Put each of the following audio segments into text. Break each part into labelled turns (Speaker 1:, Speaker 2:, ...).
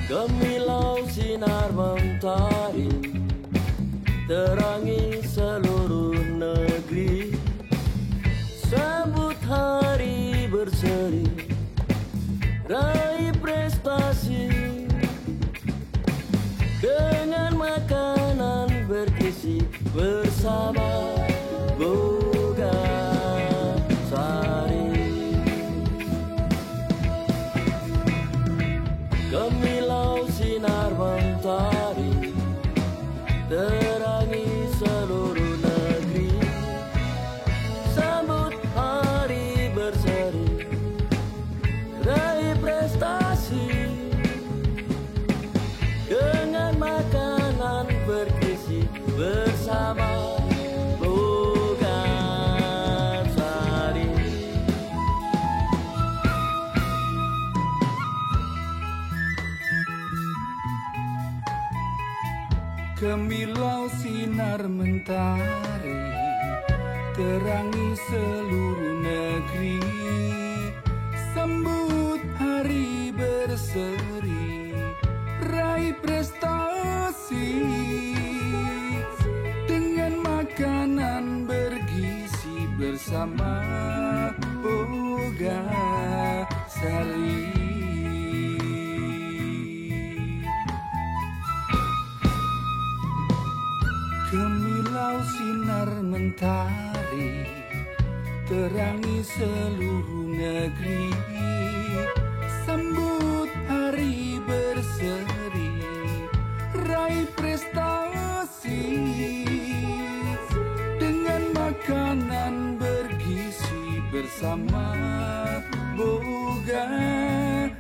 Speaker 1: Gemilau sinar mentari, terangi seluruh negeri. Sambut hari berseri, raih prestasi dengan makanan bergizi bersama Boga Sari. Gemilau sinar mentari, terangi seluruh negeri. Sambut hari berseri, raih prestasi dengan makanan bergizi bersama Boga Sari.
Speaker 2: Gemilau sinar mentari, terangi seluruh negeri. Sambut hari berseri, raih prestasi dengan makanan bergizi bersama Boga Sari. Gemilau sinar mentari, terangi seluruh negeri. Sambut hari berseri, raih prestasi dengan makanan bergizi bersama Boga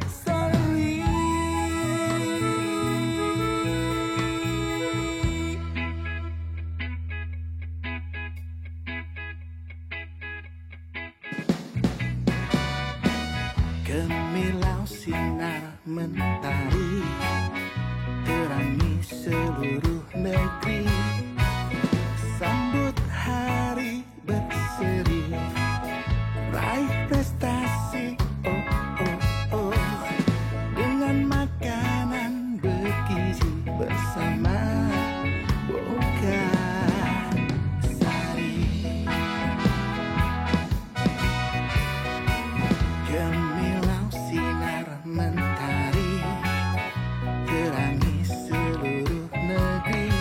Speaker 2: Sari.
Speaker 3: Gemilau sinar mentari, terangi seluruh negeri. Sambut hari berseri, raih prestasi, oh oh oh, dengan makanan bergizi bersama Boga Sari. Gemilau sinar mentari, terangi seluruh negeri.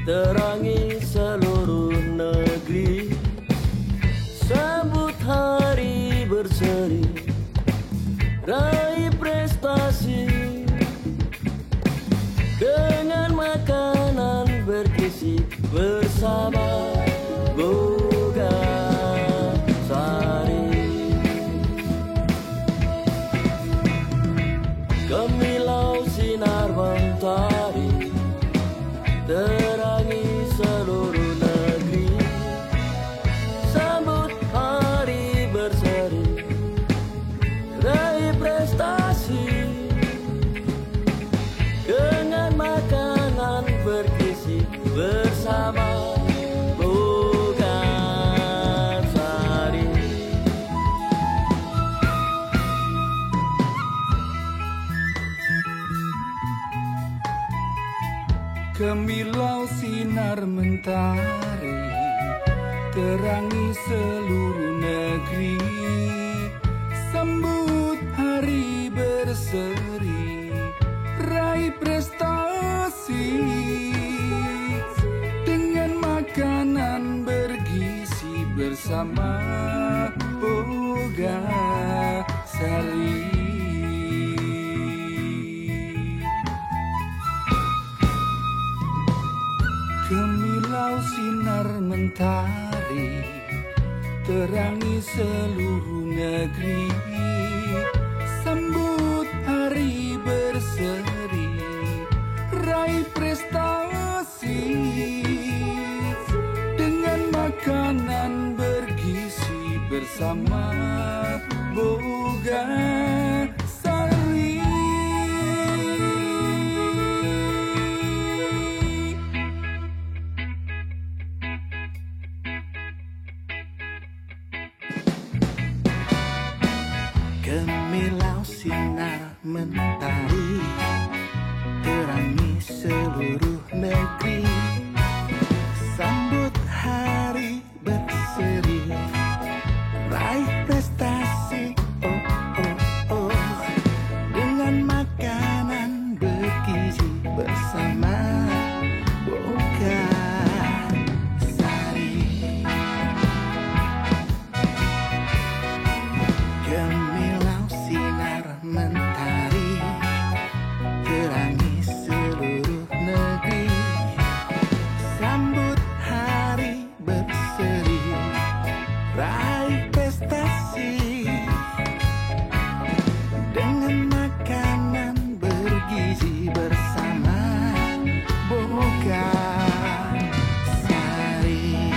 Speaker 1: terangi seluruh negeri, sambut hari berseri, raih prestasi dengan makanan bergizi bersama Boga Sari. Gemilau sinar mentari terangi seluruh negeri, sambut hari berseri, raih prestasi dengan makanan bergizi bersama Boga Sari.
Speaker 2: Gemilau sinar mentari terangi seluruh negeri, sambut hari berseri, raih prestasi dengan makanan bergizi bersama Boga Sari. Gemilau sinar mentari terangi seluruh negeri, sambut hari berseri, raih prestasi dengan makanan bergizi bersama Boga Sari.
Speaker 3: Gemilau sinar mentari terangi seluruh negeri, sambut hari berseri, raih prestasi dengan makanan bergizi bersama Boga Sari. Gemilau sinar mentari terangi seluruh negeri, sambut hari berseri, raih prestasi dengan makanan bergizi bersama Boga Sari.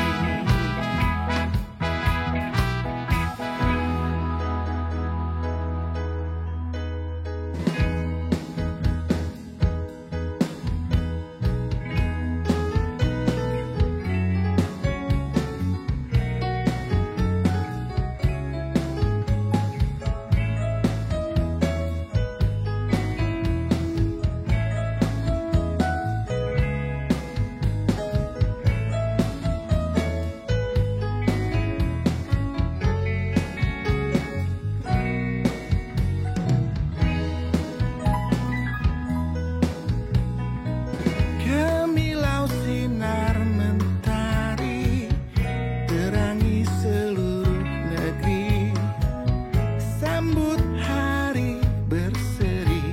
Speaker 3: Gemilau sinar mentari terangi seluruh negeri, sambut hari berseri,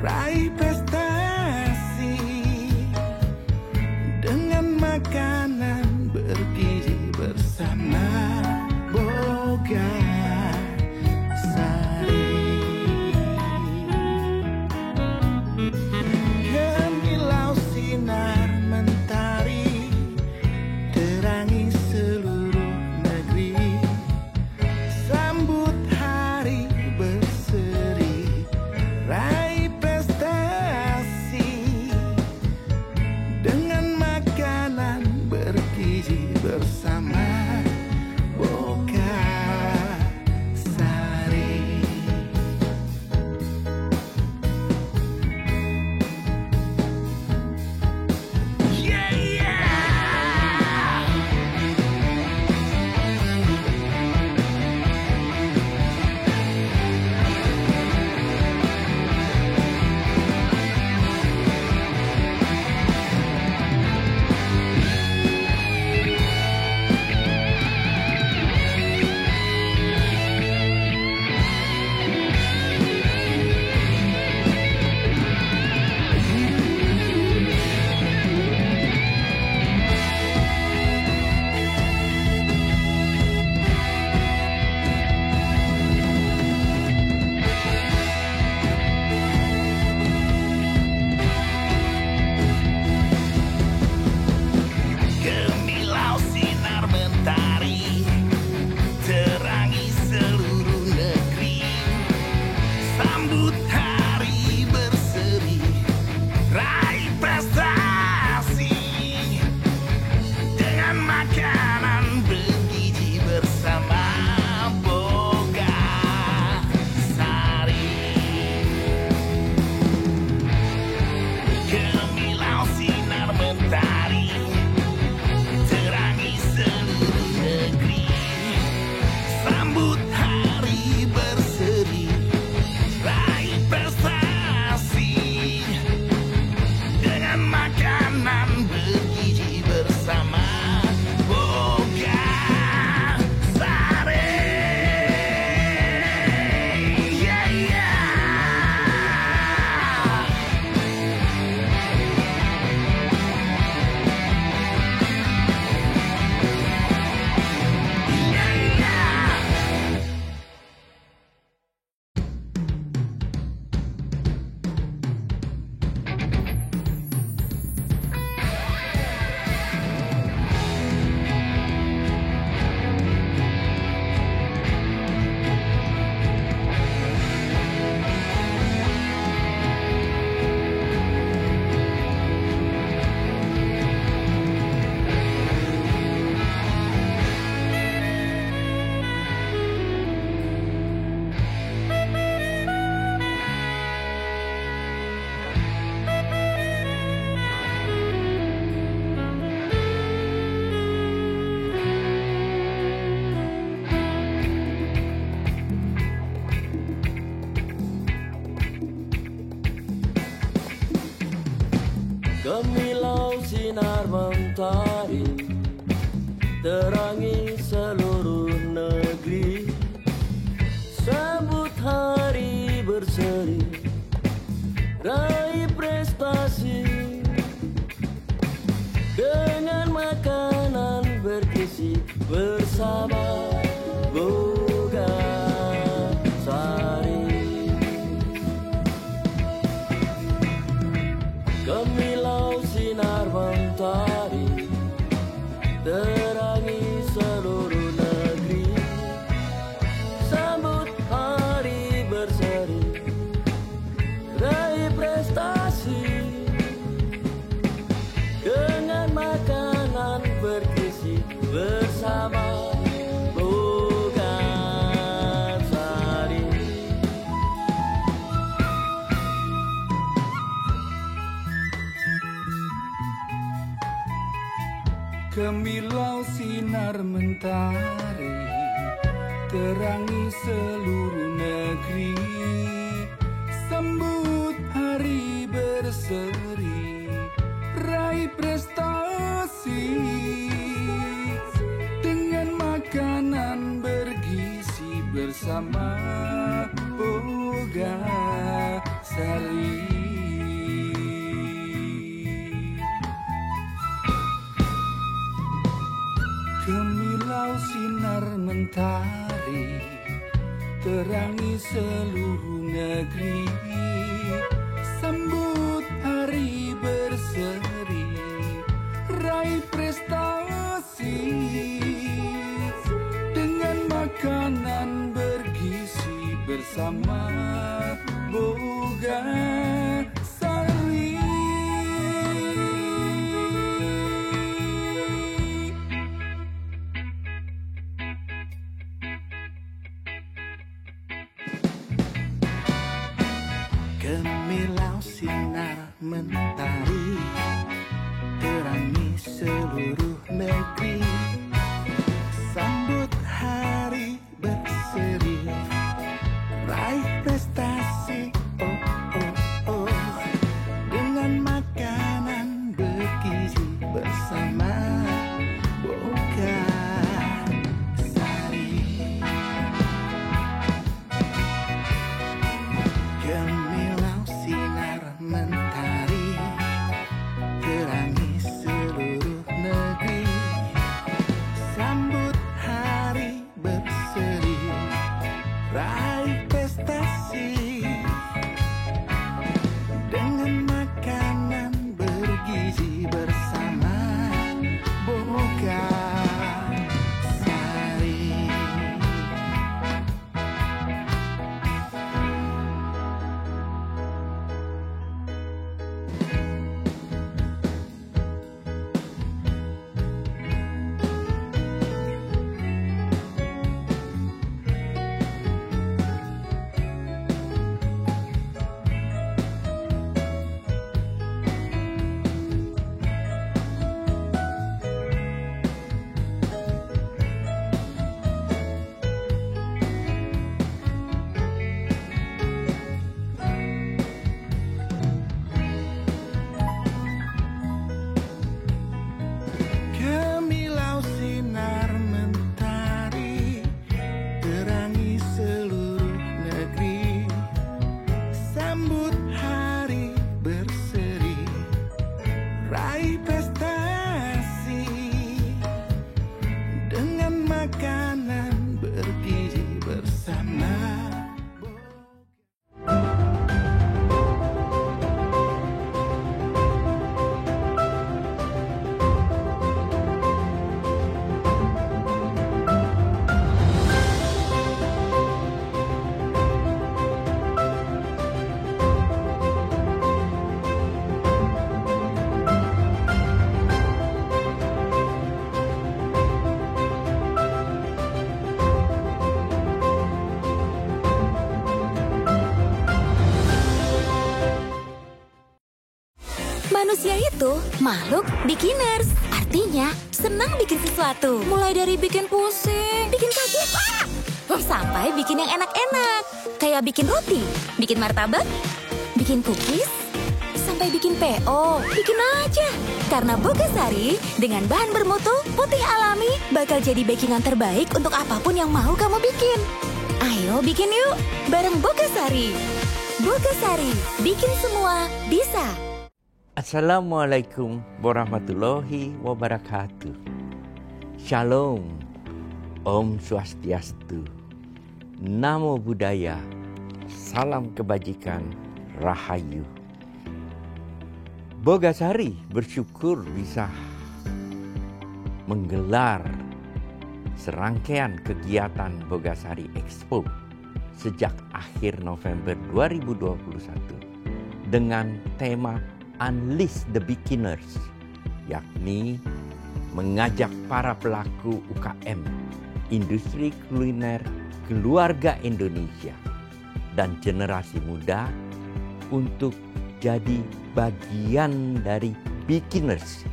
Speaker 3: raih prestasi dengan makanan bergizi bersama Boga Sari. Gemilau sinar mentari terangi seluruh negeri, sambut hari berseri, raih prestasi dengan makanan bergizi bersama
Speaker 1: mentari terangi seluruh negeri. Sambut hari berseri, raih prestasi dengan makanan bergizi bersama Boga Sari. Gemilau sinar mentari terangi seluruh negeri. Sambut hari berseri, raih prestasi dengan makanan bergizi bersama Boga Sari.
Speaker 2: Gemilau sinar mentari terangi seluruh negeri. Sambut hari berseri, raih prestasi dengan makanan bergizi bersama Boga Sari. Gemilau sinar mentari terangi seluruh negeri. Sambut hari berseri, raih prestasi dengan makanan bergizi bersama Boga Sari.
Speaker 3: Gemilau sinar mentari terangi seluruh negeri. Sambut hari berseri, raih prestasi dengan makanan bergizi bersama Boga Sari. Gemilau sinar mentari terangi seluruh negeri. Sambut hari berseri, raih prestasi dengan makanan bergizi bersama Boga Sari. Gemilau sinar mentari terangi seluruh negeri. Sambut hari berseri, raih prestasi dengan makanan bergizi bersama.
Speaker 4: Manusia itu makhluk bikiners. Artinya senang bikin sesuatu. Mulai dari bikin pusing, bikin kaget, sampai bikin yang enak-enak. Kayak bikin roti, bikin martabak, bikin cookies, sampai bikin PO? Bikin aja. Karena Bogasari dengan bahan bermutu, putih alami, bakal jadi bakingan terbaik untuk apapun yang mau kamu bikin. Ayo bikin yuk, bareng Bogasari. Bogasari, bikin semua bisa.
Speaker 5: Assalamualaikum warahmatullahi wabarakatuh. Shalom, Om Swastiastu, Namo Buddhaya, salam kebajikan, Rahayu. Bogasari bersyukur bisa menggelar serangkaian kegiatan Bogasari Expo sejak akhir November 2021 dengan tema Unleash the Beginners, yakni mengajak para pelaku UKM, industri kuliner, keluarga Indonesia, dan generasi muda untuk jadi bagian dari beginners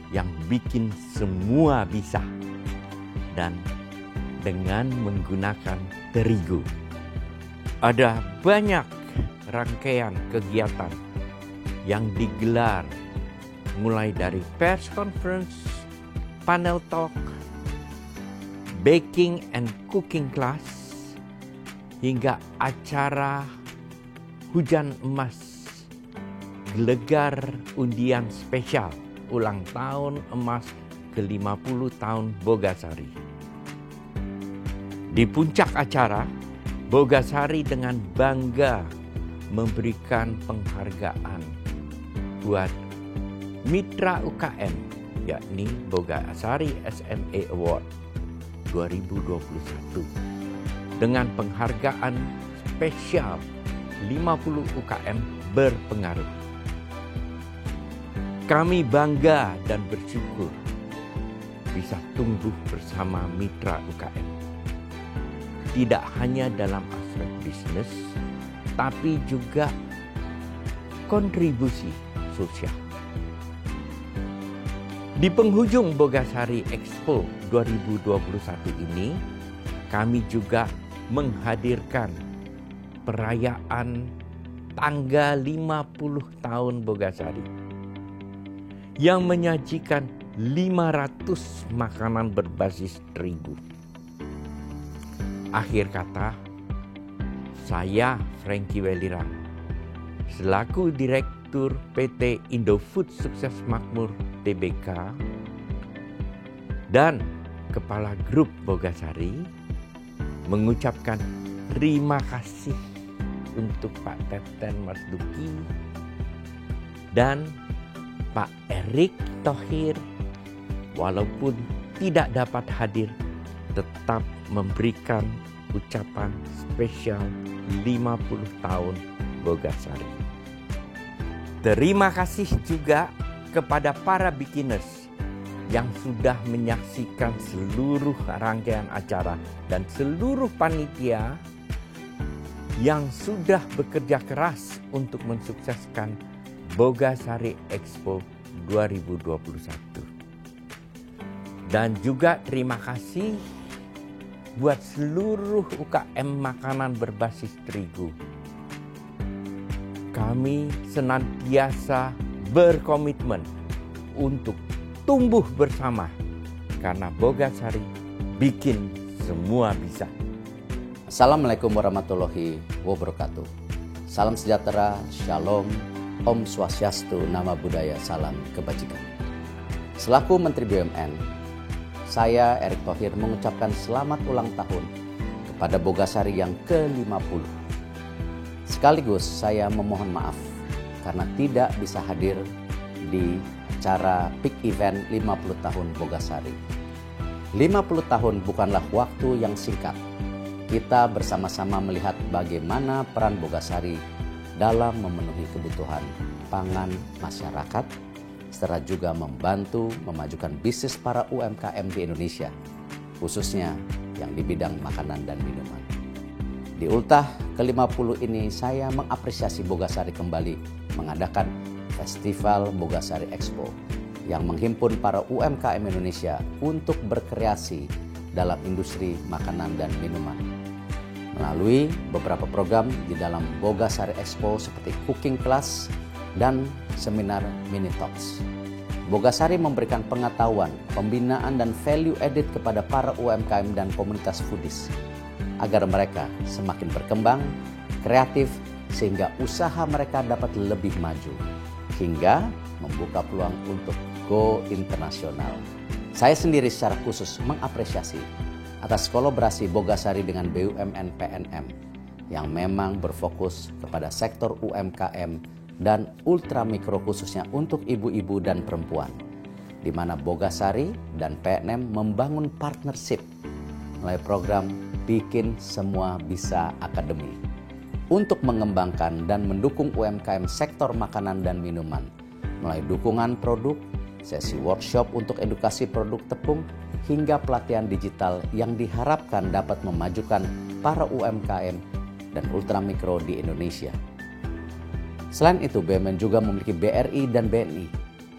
Speaker 5: yang bikin semua bisa dan dengan menggunakan terigu. Ada banyak rangkaian kegiatan yang digelar mulai dari press conference, panel talk, baking and cooking class, hingga acara hujan emas gelegar undian spesial ulang tahun emas ke-50 tahun Bogasari. Di puncak acara, Bogasari dengan bangga memberikan penghargaan buat mitra UKM, yakni Bogasari SME Award 2021 dengan penghargaan spesial 50 UKM berpengaruh. Kami bangga dan bersyukur bisa tumbuh bersama mitra UKM. Tidak hanya dalam aspek bisnis, tapi juga kontribusi sosial. Di penghujung Bogasari Expo 2021 ini, kami juga menghadirkan perayaan tanggal 50 tahun Bogasari yang menyajikan 500 makanan berbasis terigu. Akhir kata, saya Frankie Welirang selaku Direktur PT Indofood Sukses Makmur Tbk dan Kepala Grup Bogasari mengucapkan terima kasih untuk Pak Teten Mas Duki dan Pak Erik Thohir, walaupun tidak dapat hadir tetap memberikan ucapan spesial 50 tahun Bogasari. Terima kasih juga kepada para beginners yang sudah menyaksikan seluruh rangkaian acara dan seluruh panitia yang sudah bekerja keras untuk mensukseskan Bogasari Expo 2021. Dan juga terima kasih buat seluruh UKM makanan berbasis terigu. Kami senantiasa berkomitmen untuk tumbuh bersama karena Bogasari bikin semua bisa.
Speaker 6: Assalamualaikum warahmatullahi wabarakatuh. Salam sejahtera, shalom, Om Swastiastu, Namo Buddhaya, salam kebajikan. Selaku Menteri BUMN, saya Erik Thohir mengucapkan selamat ulang tahun kepada Bogasari yang ke-50. Sekaligus saya memohon maaf karena tidak bisa hadir di acara peak event 50 tahun Bogasari. 50 tahun bukanlah waktu yang singkat. Kita bersama-sama melihat bagaimana peran Bogasari dalam memenuhi kebutuhan pangan masyarakat, serta juga membantu memajukan bisnis para UMKM di Indonesia, khususnya yang di bidang makanan dan minuman. Di ultah ke-50 ini saya mengapresiasi Bogasari kembali mengadakan Festival Bogasari Expo yang menghimpun para UMKM Indonesia untuk berkreasi dalam industri makanan dan minuman. Melalui beberapa program di dalam Bogasari Expo seperti cooking class, dan seminar mini talks. Bogasari memberikan pengetahuan, pembinaan dan value added kepada para UMKM dan komunitas foodies agar mereka semakin berkembang, kreatif, sehingga usaha mereka dapat lebih maju hingga membuka peluang untuk go internasional. Saya sendiri secara khusus mengapresiasi atas kolaborasi Bogasari dengan BUMN PNM yang memang berfokus kepada sektor UMKM dan ultramikro khususnya untuk ibu-ibu dan perempuan, di mana Bogasari dan PNM membangun partnership melalui program Bikin Semua Bisa Academy untuk mengembangkan dan mendukung UMKM sektor makanan dan minuman melalui dukungan produk, sesi workshop untuk edukasi produk tepung, hingga pelatihan digital yang diharapkan dapat memajukan para UMKM dan ultramikro di Indonesia. Selain itu, BUMN juga memiliki BRI dan BNI,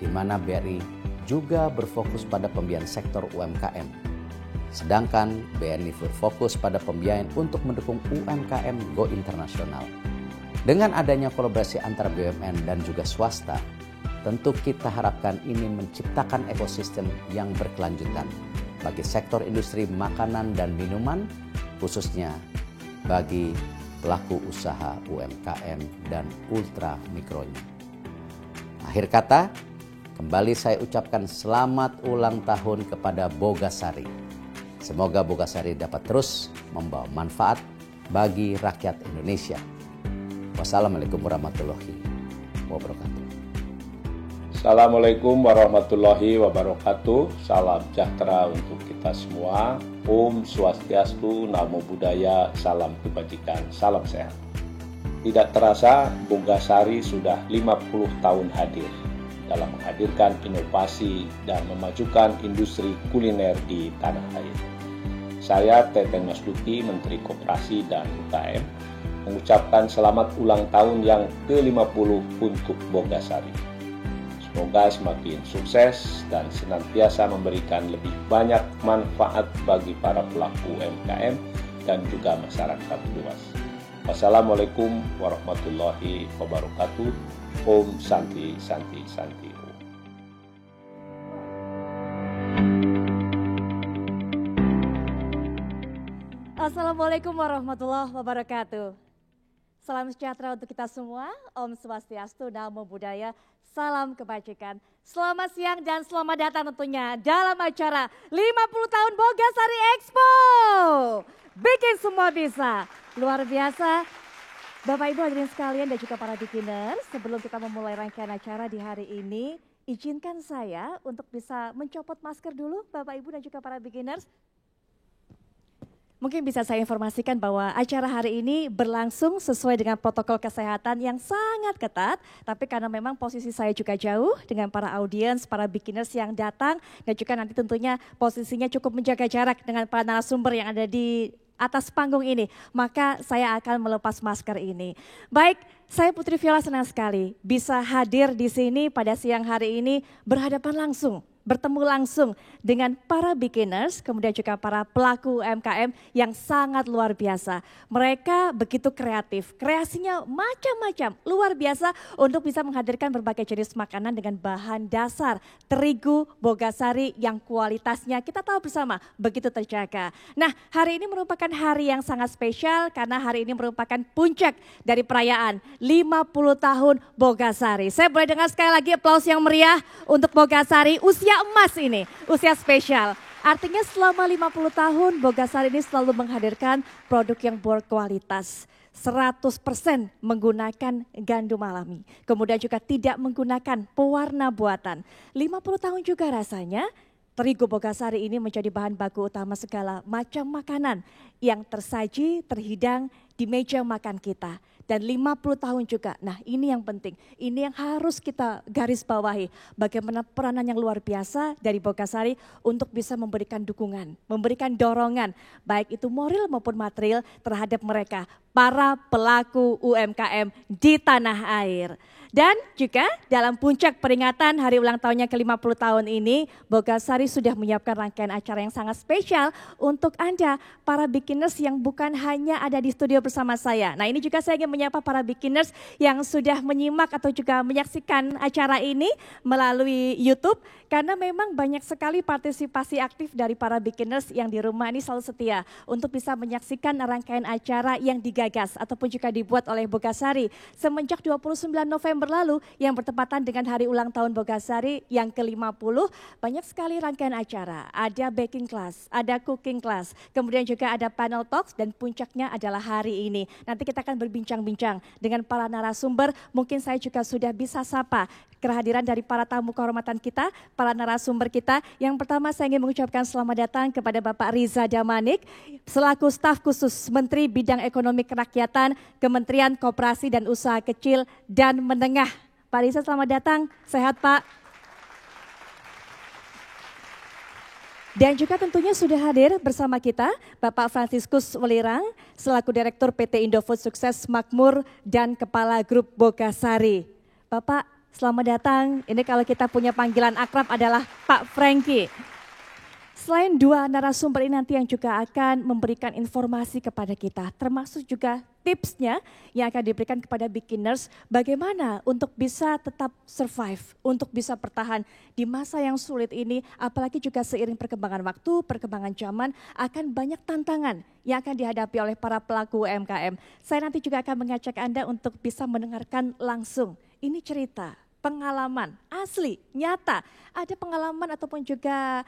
Speaker 6: di mana BRI juga berfokus pada pembiayaan sektor UMKM. Sedangkan BNI berfokus pada pembiayaan untuk mendukung UMKM go internasional. Dengan adanya kolaborasi antara BUMN dan juga swasta, tentu kita harapkan ini menciptakan ekosistem yang berkelanjutan bagi sektor industri makanan dan minuman, khususnya bagi pelaku usaha UMKM dan ultra mikronya. Akhir kata, kembali saya ucapkan selamat ulang tahun kepada Bogasari. Semoga Bogasari dapat terus membawa manfaat bagi rakyat Indonesia. Wassalamualaikum warahmatullahi wabarakatuh.
Speaker 7: Assalamualaikum warahmatullahi wabarakatuh. Salam sejahtera untuk kita semua. Om Swastiastu, Namo Buddhaya, salam kebajikan, salam sehat. Tidak terasa, Bogasari sudah 50 tahun hadir dalam menghadirkan inovasi dan memajukan industri kuliner di tanah air. Saya Teten Mas Duki, Menteri Koperasi dan UKM, mengucapkan selamat ulang tahun yang ke-50 untuk Bogasari. Semoga semakin sukses dan senantiasa memberikan lebih banyak manfaat bagi para pelaku UMKM dan juga masyarakat luas. Wassalamualaikum warahmatullahi wabarakatuh. Om Santi Santi Santi.
Speaker 8: Assalamualaikum warahmatullahi wabarakatuh. Salam sejahtera untuk kita semua. Om Swastiastu, Namo Buddhaya, salam kebajikan. Selamat siang dan selamat datang tentunya dalam acara 50 tahun Bogasari Expo. Bikin semua bisa. Luar biasa. Bapak Ibu hadirin sekalian dan juga para beginner, sebelum kita memulai rangkaian acara di hari ini, izinkan saya untuk bisa mencopot masker dulu Bapak Ibu dan juga para beginners. Mungkin bisa saya informasikan bahwa acara hari ini berlangsung sesuai dengan protokol kesehatan yang sangat ketat. Tapi karena memang posisi saya juga jauh dengan para audiens, para beginners yang datang. Dan juga nanti tentunya posisinya cukup menjaga jarak dengan para narasumber yang ada di atas panggung ini. Maka saya akan melepas masker ini. Baik, saya Putri Viola senang sekali bisa hadir di sini pada siang hari ini berhadapan langsung. Bertemu langsung dengan para beginners, kemudian juga para pelaku UMKM yang sangat luar biasa. Mereka begitu kreatif, kreasinya macam-macam, luar biasa untuk bisa menghadirkan berbagai jenis makanan dengan bahan dasar terigu Bogasari yang kualitasnya kita tahu bersama begitu terjaga. Nah, hari ini merupakan hari yang sangat spesial karena hari ini merupakan puncak dari perayaan 50 tahun Bogasari. Saya boleh dengar sekali lagi aplaus yang meriah untuk Bogasari, usia emas ini, usia spesial. Artinya selama 50 tahun Bogasari ini selalu menghadirkan produk yang berkualitas. 100% menggunakan gandum alami. Kemudian juga tidak menggunakan pewarna buatan. 50 tahun juga rasanya terigu Bogasari ini menjadi bahan baku utama segala macam makanan yang tersaji, terhidang di meja makan kita. Dan 50 tahun juga, nah ini yang penting, ini yang harus kita garis bawahi. Bagaimana peranan yang luar biasa dari Bogasari untuk bisa memberikan dukungan, memberikan dorongan, baik itu moral maupun material terhadap mereka, para pelaku UMKM di tanah air. Dan juga dalam puncak peringatan hari ulang tahunnya ke-50 tahun ini, Bogasari sudah menyiapkan rangkaian acara yang sangat spesial untuk Anda, para beginners yang bukan hanya ada di studio bersama saya. Nah, ini juga saya ingin menyapa para beginners yang sudah menyimak atau juga menyaksikan acara ini melalui YouTube, karena memang banyak sekali partisipasi aktif dari para beginners yang di rumah ini selalu setia untuk bisa menyaksikan rangkaian acara yang digagas ataupun juga dibuat oleh Bogasari semenjak 29 November lalu yang bertepatan dengan hari ulang tahun Bogasari yang ke-50. Banyak sekali rangkaian acara, ada baking class, ada cooking class, kemudian juga ada panel talks dan puncaknya adalah hari ini. Nanti kita akan berbincang-bincang dengan para narasumber, mungkin saya juga sudah bisa sapa kehadiran dari para tamu kehormatan kita, para narasumber kita. Yang pertama saya ingin mengucapkan selamat datang kepada Bapak Riza Damanik, selaku staf khusus Menteri Bidang Ekonomi Kerakyatan, Kementerian Koperasi dan Usaha Kecil dan Menengah. Pak Riza, selamat datang, sehat Pak. Dan juga tentunya sudah hadir bersama kita Bapak Franciscus Welirang, selaku Direktur PT Indofood Sukses Makmur dan Kepala Grup Bogasari. Bapak, selamat datang. Ini kalau kita punya panggilan akrab adalah Pak Franky. Selain dua narasumber ini nanti yang juga akan memberikan informasi kepada kita, termasuk juga tipsnya yang akan diberikan kepada beginners bagaimana untuk bisa tetap survive, untuk bisa bertahan di masa yang sulit ini, apalagi juga seiring perkembangan waktu, perkembangan zaman, akan banyak tantangan yang akan dihadapi oleh para pelaku UMKM. Saya nanti juga akan mengajak Anda untuk bisa mendengarkan langsung ini cerita, pengalaman asli, nyata. Ada pengalaman ataupun juga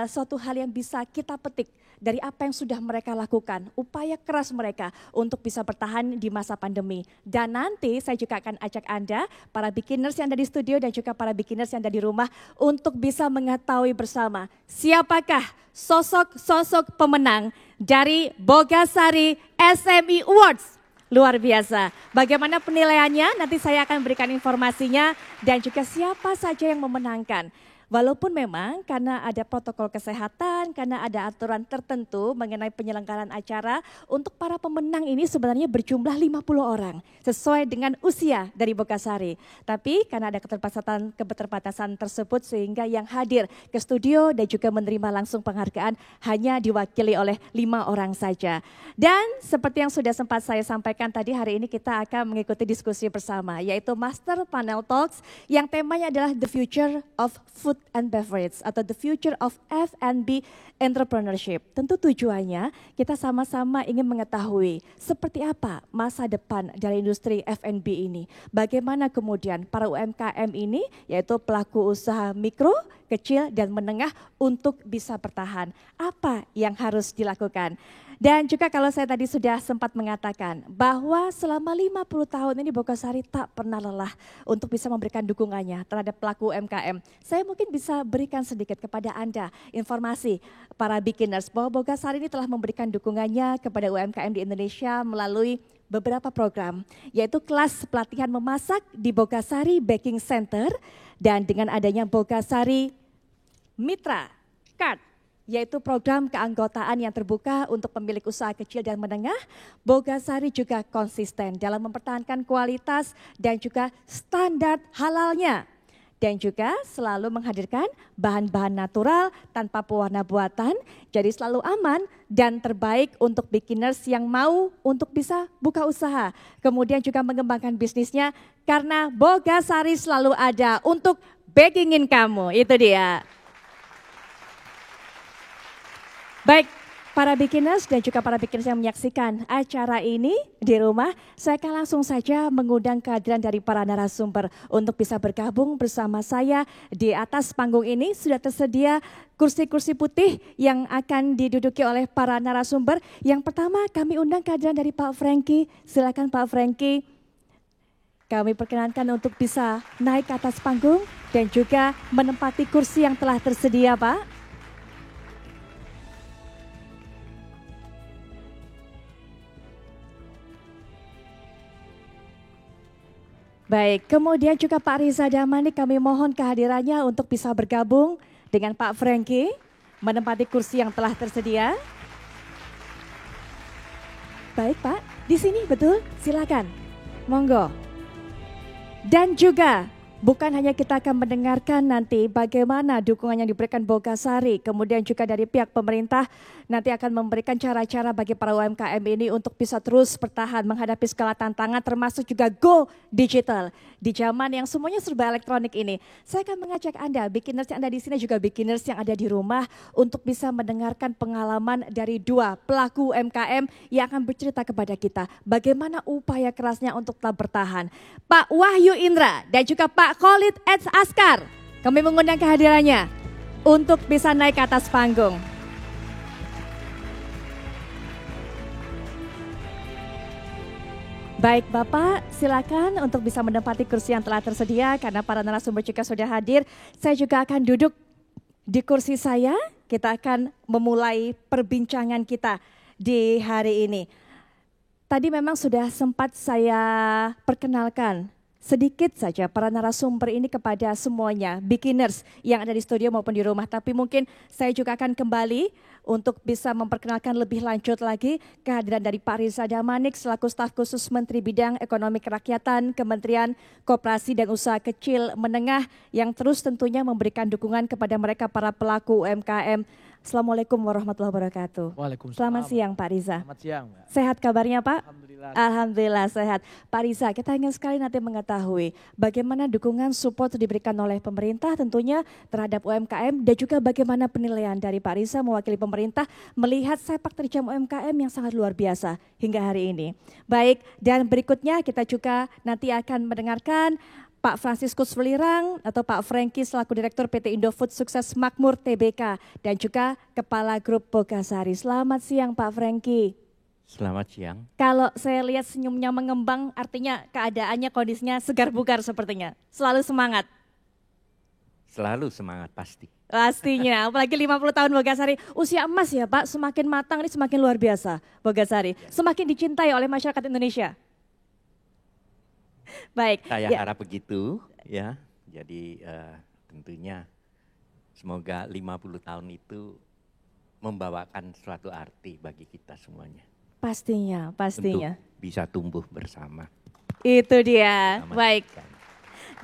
Speaker 8: suatu hal yang bisa kita petik dari apa yang sudah mereka lakukan, upaya keras mereka untuk bisa bertahan di masa pandemi. Dan nanti saya juga akan ajak Anda, para beginners yang ada di studio dan juga para beginners yang ada di rumah, untuk bisa mengetahui bersama siapakah sosok-sosok pemenang dari Bogasari SME Awards. Luar biasa. Bagaimana penilaiannya? Nanti saya akan berikan informasinya dan juga siapa saja yang memenangkan. Walaupun memang karena ada protokol kesehatan, karena ada aturan tertentu mengenai penyelenggaraan acara, untuk para pemenang ini sebenarnya berjumlah 50 orang sesuai dengan usia dari Bogasari. Tapi karena ada keterbatasan tersebut sehingga yang hadir ke studio dan juga menerima langsung penghargaan hanya diwakili oleh 5 orang saja. Dan seperti yang sudah sempat saya sampaikan tadi, hari ini kita akan mengikuti diskusi bersama, yaitu Master Panel Talks yang temanya adalah The Future of Food and Beverage atau The Future of F&B Entrepreneurship. Tentu tujuannya kita sama-sama ingin mengetahui seperti apa masa depan dari industri F&B ini. Bagaimana kemudian para UMKM ini, yaitu pelaku usaha mikro, kecil dan menengah, untuk bisa bertahan. Apa yang harus dilakukan? Dan juga kalau saya tadi sudah sempat mengatakan bahwa selama 50 tahun ini Bogasari tak pernah lelah untuk bisa memberikan dukungannya terhadap pelaku UMKM. Saya mungkin bisa berikan sedikit kepada Anda informasi para beginners bahwa Bogasari ini telah memberikan dukungannya kepada UMKM di Indonesia melalui beberapa program, yaitu kelas pelatihan memasak di Bogasari Baking Center, dan dengan adanya Bogasari Mitra Card, yaitu program keanggotaan yang terbuka untuk pemilik usaha kecil dan menengah, Bogasari juga konsisten dalam mempertahankan kualitas dan juga standar halalnya. Dan juga selalu menghadirkan bahan-bahan natural tanpa pewarna buatan, jadi selalu aman dan terbaik untuk beginners yang mau untuk bisa buka usaha. Kemudian juga mengembangkan bisnisnya karena Bogasari selalu ada untuk bakingin kamu, itu dia. Baik, para beginners dan juga para beginners yang menyaksikan acara ini di rumah, saya akan langsung saja mengundang kehadiran dari para narasumber untuk bisa bergabung bersama saya. Di atas panggung ini sudah tersedia kursi-kursi putih yang akan diduduki oleh para narasumber. Yang pertama kami undang kehadiran dari Pak Franky. Silakan Pak Franky. Kami perkenankan untuk bisa naik ke atas panggung dan juga menempati kursi yang telah tersedia, Pak. Baik, kemudian juga Pak Riza Damanik, kami mohon kehadirannya untuk bisa bergabung dengan Pak Franky, menempati kursi yang telah tersedia. Baik Pak, di sini betul, silakan, monggo. Dan juga bukan hanya kita akan mendengarkan nanti bagaimana dukungan yang diberikan Bogasari, kemudian juga dari pihak pemerintah nanti akan memberikan cara-cara bagi para UMKM ini untuk bisa terus bertahan menghadapi segala tantangan termasuk juga go digital di zaman yang semuanya serba elektronik ini. Saya akan mengajak Anda, beginners yang ada di sini juga beginners yang ada di rumah untuk bisa mendengarkan pengalaman dari dua pelaku UMKM yang akan bercerita kepada kita bagaimana upaya kerasnya untuk tetap bertahan. Pak Wahyu Indra dan juga Pak Khalid Eds Askar, kami mengundang kehadirannya untuk bisa naik ke atas panggung. Baik Bapak, silakan untuk bisa menempati kursi yang telah tersedia karena para narasumber juga sudah hadir. Saya juga akan duduk di kursi saya, kita akan memulai perbincangan kita di hari ini. Tadi memang sudah sempat saya perkenalkan sedikit saja para narasumber ini kepada semuanya, beginners yang ada di studio maupun di rumah. Tapi mungkin saya juga akan kembali untuk bisa memperkenalkan lebih lanjut lagi kehadiran dari Pak Riza Damanik selaku staf khusus Menteri Bidang Ekonomi Kerakyatan, Kementerian Koperasi dan Usaha Kecil Menengah yang terus tentunya memberikan dukungan kepada mereka para pelaku UMKM. Assalamualaikum warahmatullahi wabarakatuh.
Speaker 9: Waalaikumsalam.
Speaker 8: Selamat siang Pak Riza.
Speaker 9: Selamat siang, Mbak.
Speaker 8: Sehat kabarnya Pak?
Speaker 9: Alhamdulillah.
Speaker 8: Alhamdulillah sehat. Pak Riza, kita ingin sekali nanti mengetahui bagaimana dukungan support diberikan oleh pemerintah tentunya terhadap UMKM dan juga bagaimana penilaian dari Pak Riza mewakili pemerintah melihat sepak terjang UMKM yang sangat luar biasa hingga hari ini. Baik, dan berikutnya kita juga nanti akan mendengarkan Pak Franciscus Welirang atau Pak Franky selaku Direktur PT Indofood Sukses Makmur Tbk dan juga Kepala Grup Bogasari. Selamat siang Pak Franky.
Speaker 5: Selamat siang.
Speaker 8: Kalau saya lihat senyumnya mengembang artinya keadaannya kondisinya segar bugar sepertinya. Selalu semangat.
Speaker 5: Selalu semangat pasti.
Speaker 8: Pastinya, apalagi 50 tahun Bogasari. Usia emas ya Pak, semakin matang ini semakin luar biasa Bogasari. Semakin dicintai oleh masyarakat Indonesia. Baik.
Speaker 5: Saya harap begitu ya. Jadi tentunya semoga 50 tahun itu membawakan suatu arti bagi kita semuanya.
Speaker 8: Pastinya, pastinya.
Speaker 5: Untuk bisa tumbuh bersama.
Speaker 8: Itu dia.
Speaker 5: Sama
Speaker 8: Baik.
Speaker 5: kita.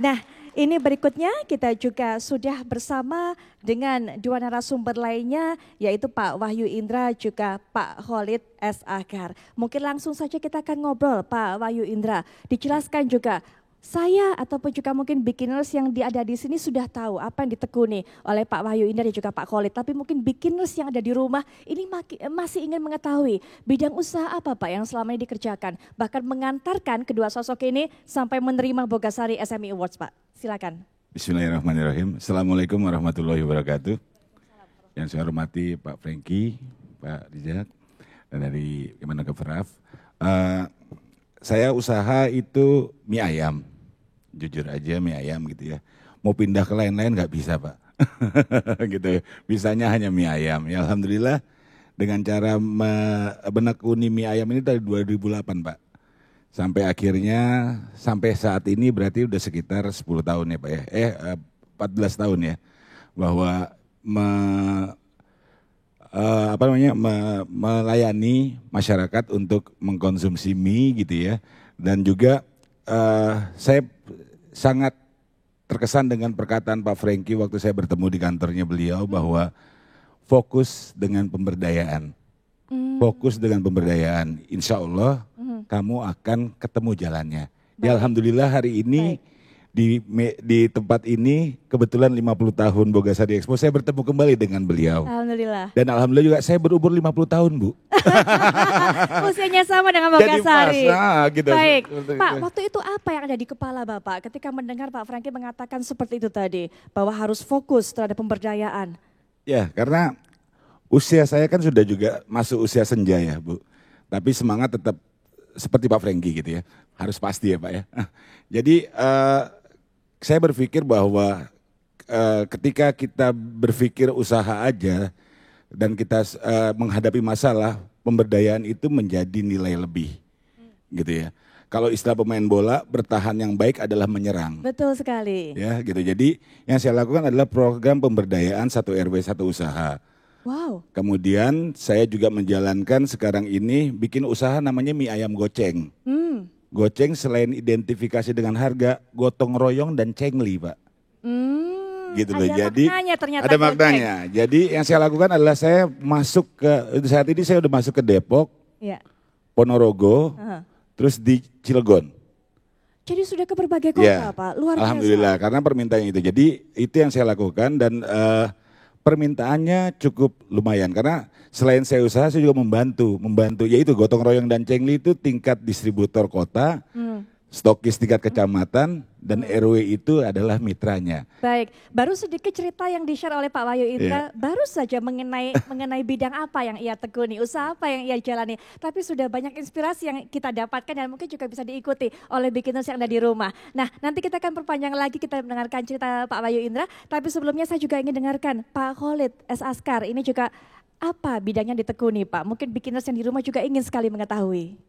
Speaker 8: Nah, ini berikutnya kita juga sudah bersama dengan dua narasumber lainnya yaitu Pak Wahyu Indra juga Pak Khalid S. Askar. Mungkin langsung saja kita akan ngobrol Pak Wahyu Indra. Dijelaskan juga saya ataupun juga mungkin beginners yang ada di sini sudah tahu apa yang ditekuni oleh Pak Wahyu Indra dan juga Pak Khalid. Tapi mungkin beginners yang ada di rumah ini masih ingin mengetahui bidang usaha apa Pak yang selama ini dikerjakan. Bahkan mengantarkan kedua sosok ini sampai menerima Bogasari SME Awards Pak. Silakan.
Speaker 3: Bismillahirrahmanirrahim. Assalamualaikum warahmatullahi wabarakatuh. Yang saya hormati Pak Franky, Pak Riza, dan dari Kemenkominfo. Saya usaha itu mie ayam, jujur aja mie ayam gitu ya. Mau pindah ke lain-lain nggak bisa Pak, gitu. Bisanya hanya mie ayam. Ya Alhamdulillah dengan cara menekuni mie ayam ini dari 2008 Pak. Sampai akhirnya, sampai saat ini berarti udah sekitar 10 tahun ya Pak ya, 14 tahun ya. Bahwa melayani masyarakat untuk mengkonsumsi mie gitu ya. Dan juga saya sangat terkesan dengan perkataan Pak Franky waktu saya bertemu di kantornya beliau bahwa fokus dengan pemberdayaan. Fokus dengan pemberdayaan, insya Allah kamu akan ketemu jalannya. Ya Alhamdulillah hari ini di tempat ini kebetulan 50 tahun Bogasari Expo saya bertemu kembali dengan beliau.
Speaker 8: Alhamdulillah.
Speaker 3: Dan Alhamdulillah juga saya berumur 50 tahun Bu.
Speaker 8: Usianya sama dengan Bogasari.
Speaker 3: Gitu.
Speaker 8: Baik, Pak waktu itu apa yang ada di kepala Bapak ketika mendengar Pak Franky mengatakan seperti itu tadi. Bahwa harus fokus terhadap pemberdayaan.
Speaker 3: Ya karena usia saya kan sudah juga masuk usia senja ya Bu. Tapi semangat tetap seperti Pak Franky gitu ya. Harus pasti ya Pak ya. Jadi saya berpikir bahwa ketika kita berpikir usaha aja dan kita menghadapi masalah, pemberdayaan itu menjadi nilai lebih gitu ya. Kalau istilah pemain bola, bertahan yang baik adalah menyerang.
Speaker 8: Betul sekali.
Speaker 3: Ya gitu. Jadi yang saya lakukan adalah program pemberdayaan 1 RW 1 usaha.
Speaker 8: Wow.
Speaker 3: Kemudian saya juga menjalankan sekarang ini bikin usaha namanya mie ayam goceng. Goceng selain identifikasi dengan harga, gotong royong dan cengli, Pak. Gitu loh.
Speaker 8: Ada
Speaker 3: Jadi
Speaker 8: maknanya ternyata
Speaker 3: ada
Speaker 8: Goceng.
Speaker 3: maknanya. Jadi yang saya lakukan adalah saya masuk ke, saat ini saya udah masuk ke Depok,
Speaker 8: Ya.
Speaker 3: Ponorogo, terus di Cilegon.
Speaker 8: Jadi sudah ke berbagai kota,
Speaker 3: Ya,
Speaker 8: Pak. Luar biasa.
Speaker 3: alhamdulillah karena permintaannya itu. Jadi itu yang saya lakukan dan permintaannya cukup lumayan karena selain saya usaha saya juga membantu yaitu gotong royong dan cengli itu tingkat distributor kota, stokis tingkat kecamatan dan RW itu adalah mitranya.
Speaker 8: Baik, baru sedikit cerita yang di-share oleh Pak Wahyu Indra, baru saja mengenai bidang apa yang ia tekuni, usaha apa yang ia jalani. Tapi sudah banyak inspirasi yang kita dapatkan dan mungkin juga bisa diikuti oleh beginners yang ada di rumah. Nah, nanti kita akan perpanjang lagi, kita mendengarkan cerita Pak Wahyu Indra. Tapi sebelumnya saya juga ingin dengarkan Pak Khalid S. Askar, ini juga apa bidangnya ditekuni Pak? Mungkin beginners yang di rumah juga ingin sekali mengetahui.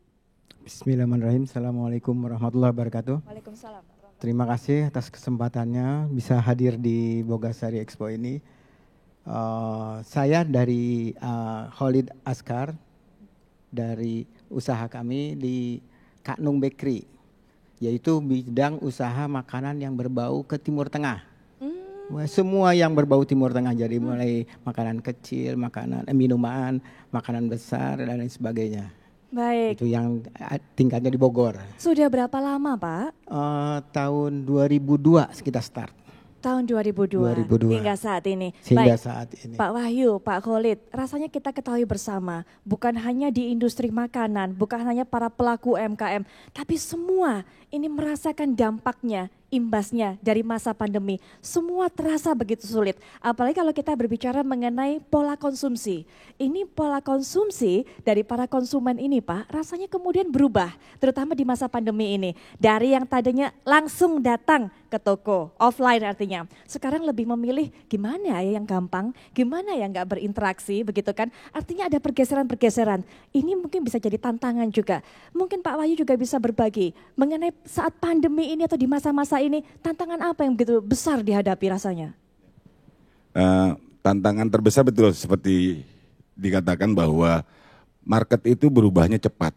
Speaker 9: Bismillahirrahmanirrahim. Assalamualaikum warahmatullahi wabarakatuh.
Speaker 8: Waalaikumsalam.
Speaker 9: Terima kasih atas kesempatannya bisa hadir di Bogasari Expo ini. Saya dari Khalid Askar dari usaha kami di Kak Nung Bakery, yaitu bidang usaha makanan yang berbau ke Timur Tengah. Semua yang berbau Timur Tengah, jadi mulai makanan kecil, makanan minuman, makanan besar dan lain sebagainya.
Speaker 8: Baik.
Speaker 9: Itu yang tingkatnya di Bogor.
Speaker 8: Sudah berapa lama Pak?
Speaker 9: Tahun 2002 kita start.
Speaker 8: Tahun 2002 hingga saat ini.
Speaker 9: Hingga
Speaker 8: Baik,
Speaker 9: saat ini.
Speaker 8: Pak Wahyu, Pak Khalid, rasanya kita ketahui bersama, bukan hanya di industri makanan, bukan hanya para pelaku UMKM, tapi semua ini merasakan dampaknya, imbasnya dari masa pandemi. Semua terasa begitu sulit, apalagi kalau kita berbicara mengenai pola konsumsi. Ini pola konsumsi dari para konsumen ini Pak, rasanya kemudian berubah, terutama di masa pandemi ini. Dari yang tadinya langsung datang ke toko, offline artinya. Sekarang lebih memilih gimana ya yang gampang, gimana yang nggak berinteraksi begitu kan. Artinya ada pergeseran-pergeseran. Ini mungkin bisa jadi tantangan juga. Mungkin Pak Wahyu juga bisa berbagi mengenai saat pandemi ini atau di masa-masa ini, tantangan apa yang begitu besar dihadapi rasanya?
Speaker 3: Tantangan terbesar betul seperti dikatakan bahwa market itu berubahnya cepat.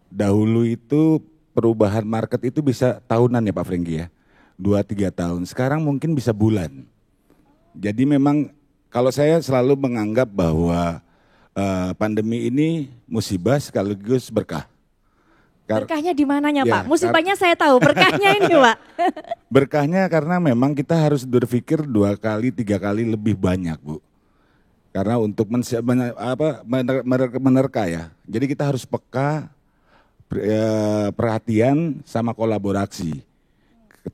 Speaker 3: Dahulu itu perubahan market itu bisa tahunan ya Pak Franky ya. 2-3 tahun, sekarang mungkin bisa bulan. Jadi memang kalau saya selalu menganggap bahwa pandemi ini musibah sekaligus berkah.
Speaker 8: Berkahnya di mananya
Speaker 3: ya,
Speaker 8: Pak? Musibahnya saya tahu, berkahnya ini Pak.
Speaker 3: Berkahnya karena memang kita harus berpikir 2 kali, 3 kali lebih banyak Bu. Karena untuk menerka ya, jadi kita harus peka, perhatian sama kolaborasi.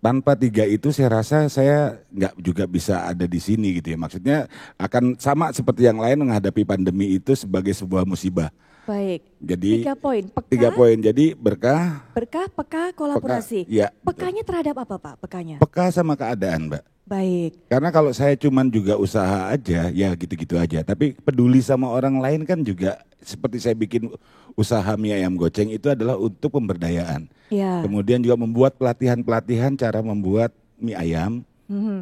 Speaker 3: Tanpa 3 itu saya rasa saya nggak juga bisa ada di sini gitu ya. Maksudnya akan sama seperti yang lain menghadapi pandemi itu sebagai sebuah musibah.
Speaker 8: Baik,
Speaker 3: Jadi
Speaker 8: 3 poin. Peka,
Speaker 3: 3 poin, jadi berkah,
Speaker 8: peka, kolaborasi.
Speaker 3: ya,
Speaker 8: Pekanya terhadap apa Pak, pekanya?
Speaker 3: peka sama keadaan Mbak.
Speaker 8: Baik,
Speaker 3: Karena kalau saya cuman juga usaha aja, ya gitu-gitu aja. Tapi peduli sama orang lain kan juga seperti saya bikin usaha mie ayam goceng itu adalah untuk pemberdayaan.
Speaker 8: ya.
Speaker 3: Kemudian juga membuat pelatihan-pelatihan cara membuat mie ayam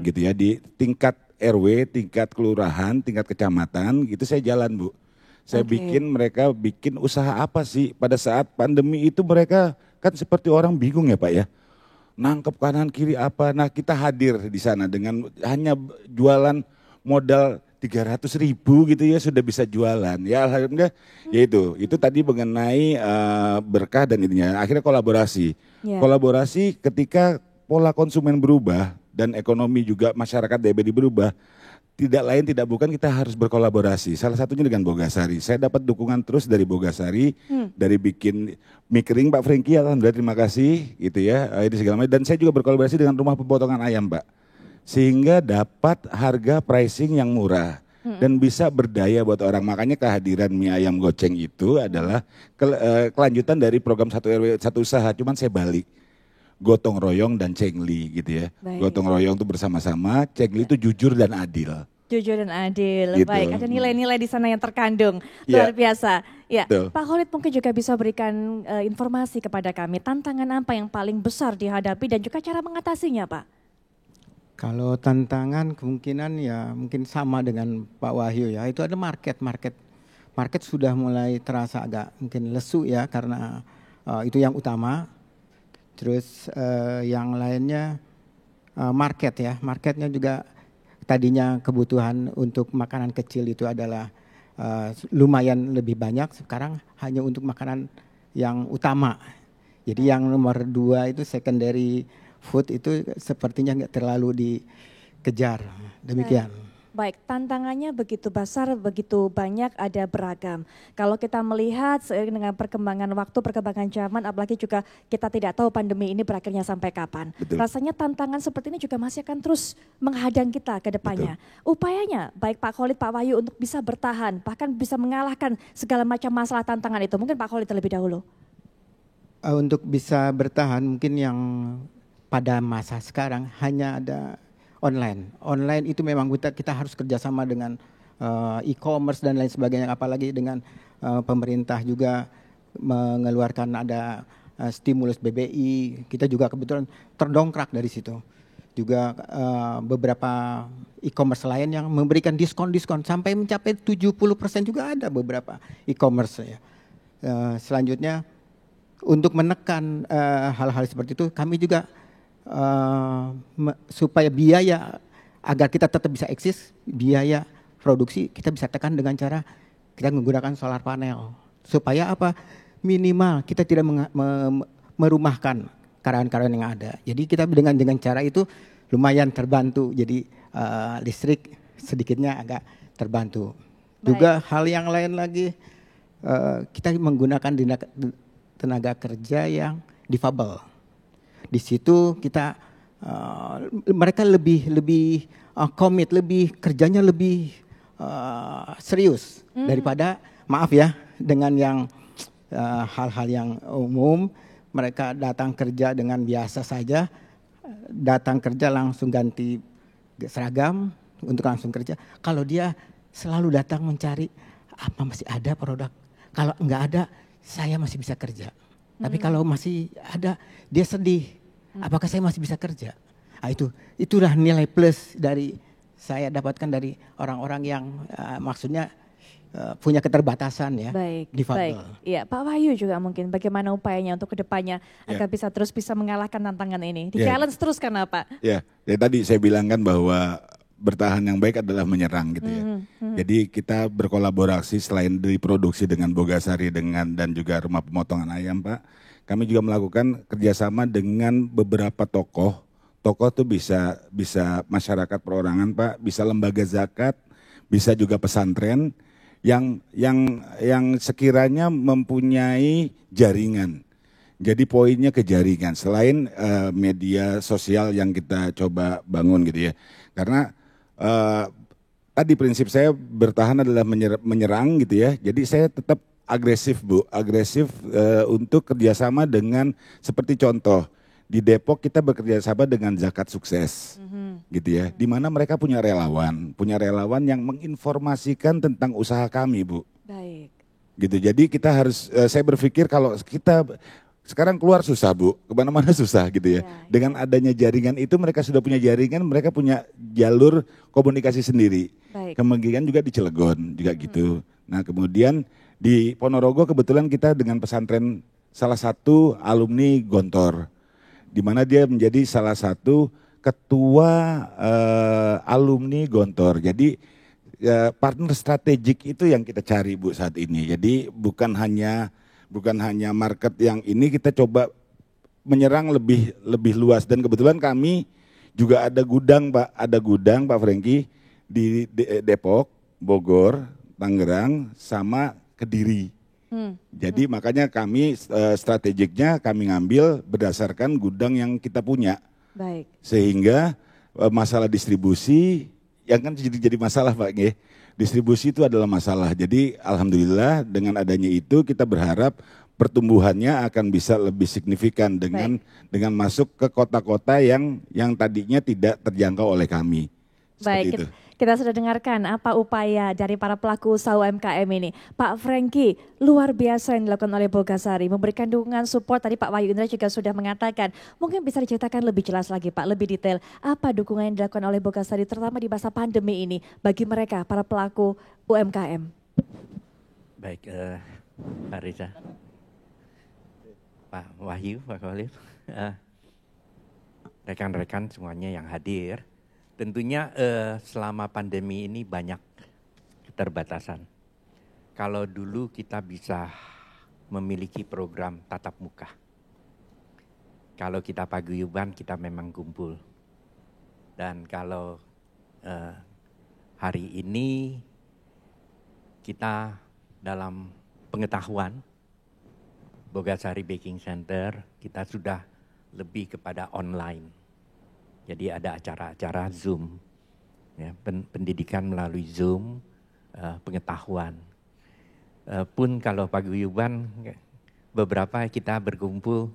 Speaker 3: gitu ya di tingkat RW, tingkat kelurahan, tingkat kecamatan gitu saya jalan Bu. Saya
Speaker 8: Oke.
Speaker 3: mereka bikin usaha apa sih pada saat pandemi itu mereka kan seperti orang bingung ya Pak ya. Nangkep kanan kiri apa. Nah kita hadir di sana dengan hanya jualan modal 300.000 gitu ya sudah bisa jualan. Ya alhamdulillah ya itu tadi mengenai berkah dan ininya. Akhirnya kolaborasi.
Speaker 8: Ya.
Speaker 3: Kolaborasi ketika pola konsumen berubah dan ekonomi juga masyarakat DBD berubah. Tidak lain tidak bukan kita harus berkolaborasi. Salah satunya dengan Bogasari. Saya dapat dukungan terus dari Bogasari, dari bikin mie kering Pak Franky, alhamdulillah terima kasih gitu ya. Ini segala macam. Dan saya juga berkolaborasi dengan rumah pemotongan ayam Pak. Sehingga dapat harga pricing yang murah dan bisa berdaya buat orang. Makanya kehadiran mie ayam goceng itu adalah kelanjutan dari program 1 RW 1 usaha. Cuman saya balik. Gotong royong dan cengli gitu ya.
Speaker 8: Baik.
Speaker 3: Gotong royong itu bersama-sama, cengli itu jujur dan adil.
Speaker 8: Jujur dan adil,
Speaker 3: Gitu.
Speaker 8: baik. Ada nilai-nilai di sana yang terkandung,
Speaker 3: Ya.
Speaker 8: luar biasa. Ya,
Speaker 3: Betul.
Speaker 8: Pak Khalid mungkin juga bisa berikan informasi kepada kami, tantangan apa yang paling besar dihadapi dan juga cara mengatasinya Pak?
Speaker 9: Kalau tantangan kemungkinan ya mungkin sama dengan Pak Wahyu ya. Itu ada market sudah mulai terasa agak mungkin lesu ya karena Itu yang utama. Terus yang lainnya market ya. Marketnya juga tadinya kebutuhan untuk makanan kecil itu adalah lumayan lebih banyak. Sekarang hanya untuk makanan yang utama. Jadi yang nomor 2 itu secondary food itu sepertinya nggak terlalu dikejar. Demikian.
Speaker 8: Baik, tantangannya begitu besar, begitu banyak, ada beragam. Kalau kita melihat seiring dengan perkembangan waktu, perkembangan zaman, apalagi juga kita tidak tahu pandemi ini berakhirnya sampai kapan.
Speaker 3: Betul.
Speaker 8: Rasanya tantangan seperti ini juga masih akan terus menghadang kita ke depannya. Upayanya, baik Pak Khalid, Pak Wahyu untuk bisa bertahan, bahkan bisa mengalahkan segala macam masalah tantangan itu. Mungkin Pak Khalid terlebih dahulu.
Speaker 9: Untuk bisa bertahan mungkin yang pada masa sekarang hanya ada online. Online itu memang kita harus kerjasama dengan e-commerce dan lain sebagainya, apalagi dengan pemerintah juga mengeluarkan ada stimulus BBI. Kita juga kebetulan terdongkrak dari situ. Juga beberapa e-commerce lain yang memberikan diskon-diskon sampai mencapai 70% juga ada beberapa e-commerce ya. Selanjutnya untuk menekan hal-hal seperti itu kami juga supaya biaya agar kita tetap bisa eksis, biaya produksi kita bisa tekan dengan cara kita menggunakan solar panel. Supaya apa? Minimal kita tidak merumahkan karyawan-karyawan yang ada. Jadi kita dengan cara itu lumayan terbantu. Jadi listrik sedikitnya agak terbantu.
Speaker 8: Baik.
Speaker 9: Juga hal yang lain lagi kita menggunakan tenaga kerja yang difabel. Di situ kita mereka lebih komit, lebih kerjanya lebih serius daripada maaf ya dengan yang hal-hal yang umum. Mereka datang kerja dengan biasa saja, datang kerja langsung ganti seragam untuk langsung kerja. Kalau dia selalu datang mencari apa masih ada produk, kalau enggak ada saya masih bisa kerja. Tapi kalau masih ada, dia sedih. Apakah saya masih bisa kerja? Nah, itulah nilai plus dari saya dapatkan dari orang-orang yang maksudnya punya keterbatasan ya.
Speaker 8: Baik,
Speaker 9: difabel.
Speaker 8: baik. Iya, Pak Wahyu juga mungkin bagaimana upayanya untuk kedepannya agar bisa terus bisa mengalahkan tantangan ini. Di challenge terus karena Pak.
Speaker 3: Ya, tadi saya bilang kan bahwa bertahan yang baik adalah menyerang gitu ya. Jadi kita berkolaborasi selain dari produksi dengan Bogasari dan juga rumah pemotongan ayam Pak. Kami juga melakukan kerjasama dengan beberapa tokoh. Tokoh tuh bisa masyarakat perorangan Pak, bisa lembaga zakat, bisa juga pesantren yang sekiranya mempunyai jaringan. Jadi poinnya ke jaringan selain media sosial yang kita coba bangun gitu ya. Karena tadi prinsip saya bertahan adalah menyerang gitu ya. Jadi saya tetap agresif untuk kerjasama dengan seperti contoh di Depok kita bekerjasama dengan Zakat Sukses gitu ya. Di mana mereka punya relawan yang menginformasikan tentang usaha kami Bu.
Speaker 8: Baik.
Speaker 3: Gitu. Jadi kita harus saya berpikir kalau kita sekarang keluar susah Bu, kemana-mana susah gitu ya. Dengan adanya jaringan itu mereka sudah punya jaringan, mereka punya jalur komunikasi sendiri. Kemudian juga di Cilegon juga gitu. Nah kemudian di Ponorogo kebetulan kita dengan pesantren salah satu alumni Gontor. Di mana dia menjadi salah satu ketua alumni Gontor. Jadi partner strategik itu yang kita cari Bu saat ini. Jadi bukan hanya market yang ini, kita coba menyerang lebih luas dan kebetulan kami juga ada gudang Pak Franky di Depok, Bogor, Tangerang sama Kediri. Jadi makanya kami strategiknya kami ngambil berdasarkan gudang yang kita punya.
Speaker 8: Baik.
Speaker 3: Sehingga masalah distribusi yang kan jadi masalah Pak nggih. Distribusi itu adalah masalah. Jadi alhamdulillah dengan adanya itu kita berharap pertumbuhannya akan bisa lebih signifikan dengan masuk ke kota-kota yang tadinya tidak terjangkau oleh kami.
Speaker 8: Baik, kita sudah dengarkan apa upaya dari para pelaku usaha UMKM ini. Pak Franky, luar biasa yang dilakukan oleh Bogasari, memberikan dukungan support. Tadi Pak Wahyu Indra juga sudah mengatakan, mungkin bisa diceritakan lebih jelas lagi Pak, lebih detail. Apa dukungan yang dilakukan oleh Bogasari terutama di masa pandemi ini bagi mereka, para pelaku UMKM?
Speaker 5: Baik, Pak Reza. Pak Wahyu, Pak Khalil, rekan-rekan semuanya yang hadir. Tentunya selama pandemi ini banyak keterbatasan. Kalau dulu kita bisa memiliki program tatap muka. Kalau kita paguyuban kita memang kumpul. Dan kalau hari ini kita dalam pengetahuan Bogasari Baking Center kita sudah lebih kepada online. Jadi ada acara-acara Zoom, ya, pendidikan melalui Zoom, pengetahuan. Pun kalau paguyuban beberapa kita berkumpul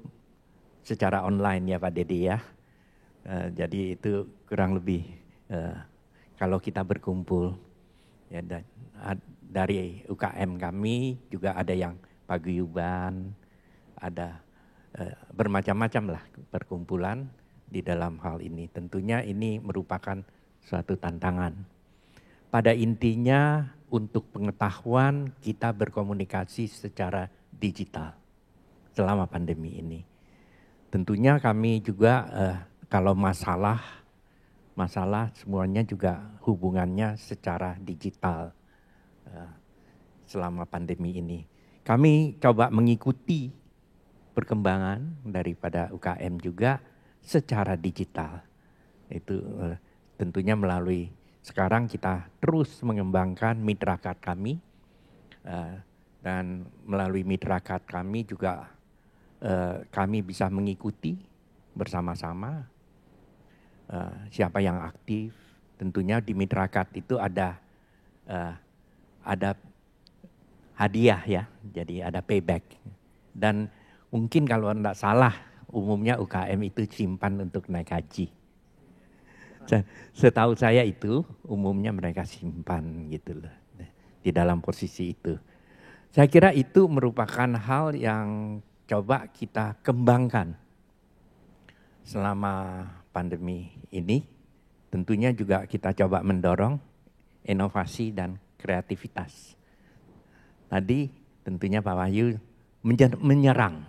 Speaker 5: secara online ya Pak Dedi ya. Jadi itu kurang lebih kalau kita berkumpul ya dari UKM kami juga ada yang paguyuban, ada bermacam-macam lah perkumpulan di dalam hal ini. Tentunya ini merupakan suatu tantangan. Pada intinya untuk pengetahuan kita berkomunikasi secara digital selama pandemi ini. Tentunya kami juga kalau masalah semuanya juga hubungannya secara digital selama pandemi ini. Kami coba mengikuti perkembangan daripada UKM juga secara digital. Itu tentunya melalui sekarang kita terus mengembangkan mitrakat kami dan melalui mitrakat kami juga kami bisa mengikuti bersama-sama siapa yang aktif. Tentunya di mitrakat itu ada hadiah ya, jadi ada payback. Dan mungkin kalau tidak salah umumnya UKM itu simpan untuk naik haji. Setahu saya itu umumnya mereka simpan gitu loh di dalam posisi itu. Saya kira itu merupakan hal yang coba kita kembangkan selama pandemi ini. Tentunya juga kita coba mendorong inovasi dan kreativitas. Tadi tentunya Pak Wahyu menyerang.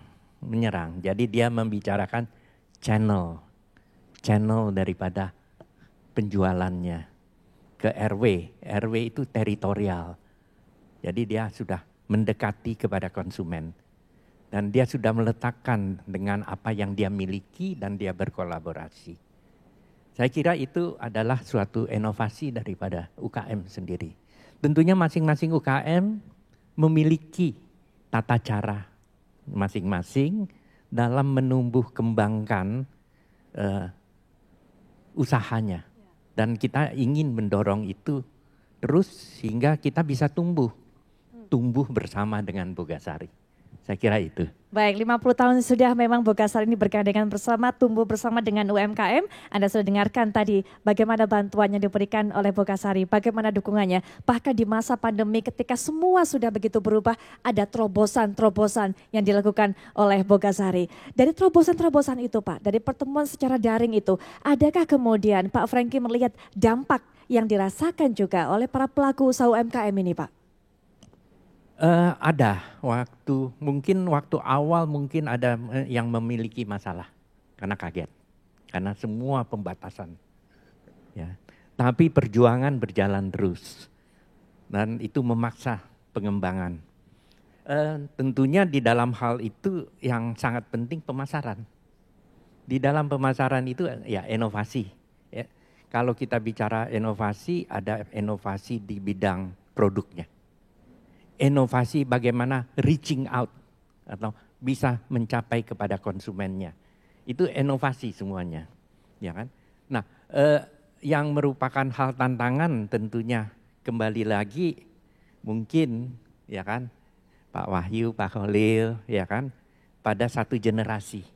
Speaker 5: Jadi dia membicarakan channel daripada penjualannya ke RW. RW itu teritorial. Jadi dia sudah mendekati kepada konsumen. Dan dia sudah meletakkan dengan apa yang dia miliki dan dia berkolaborasi. Saya kira itu adalah suatu inovasi daripada UKM sendiri. Tentunya masing-masing UKM memiliki tata cara masing-masing dalam menumbuh kembangkan usahanya. Dan kita ingin mendorong itu terus sehingga kita bisa tumbuh bersama dengan Bogasari. Saya kira itu.
Speaker 8: Baik, 50 tahun sudah memang Bogasari ini bergandengan bersama, tumbuh bersama dengan UMKM. Anda sudah dengarkan tadi bagaimana bantuan yang diberikan oleh Bogasari, bagaimana dukungannya. Bahkan di masa pandemi ketika semua sudah begitu berubah, ada terobosan-terobosan yang dilakukan oleh Bogasari. Dari terobosan-terobosan itu Pak, dari pertemuan secara daring itu, adakah kemudian Pak Franky melihat dampak yang dirasakan juga oleh para pelaku usaha UMKM ini Pak?
Speaker 5: Ada waktu awal mungkin ada yang memiliki masalah karena kaget, karena semua pembatasan. Ya. Tapi perjuangan berjalan terus dan itu memaksa pengembangan. Tentunya di dalam hal itu yang sangat penting pemasaran. Di dalam pemasaran itu ya inovasi. Ya. Kalau kita bicara inovasi, ada inovasi di bidang produknya. Inovasi bagaimana reaching out atau bisa mencapai kepada konsumennya. Itu inovasi semuanya, ya kan? Nah, yang merupakan hal tantangan tentunya kembali lagi mungkin ya kan Pak Wahyu, Pak Khalil ya kan pada satu generasi.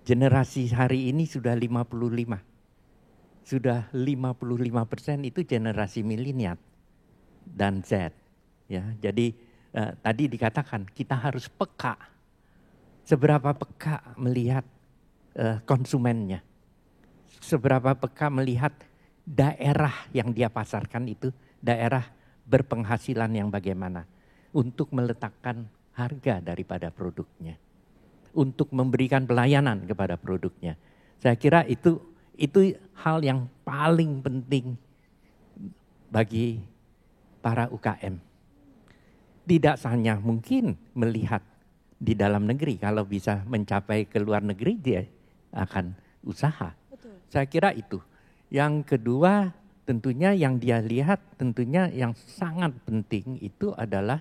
Speaker 5: Generasi hari ini sudah 55. Sudah 55% itu generasi milenial dan Z. Ya, jadi tadi dikatakan kita harus peka. Seberapa peka melihat konsumennya. Seberapa peka melihat daerah yang dia pasarkan itu daerah berpenghasilan yang bagaimana untuk meletakkan harga daripada produknya. untuk memberikan pelayanan kepada produknya. Saya kira itu hal yang paling penting bagi para UKM. Tidak hanya mungkin melihat di dalam negeri, kalau bisa mencapai ke luar negeri dia akan usaha.
Speaker 8: Betul.
Speaker 5: Saya kira itu. Yang kedua tentunya yang dia lihat tentunya yang sangat penting itu adalah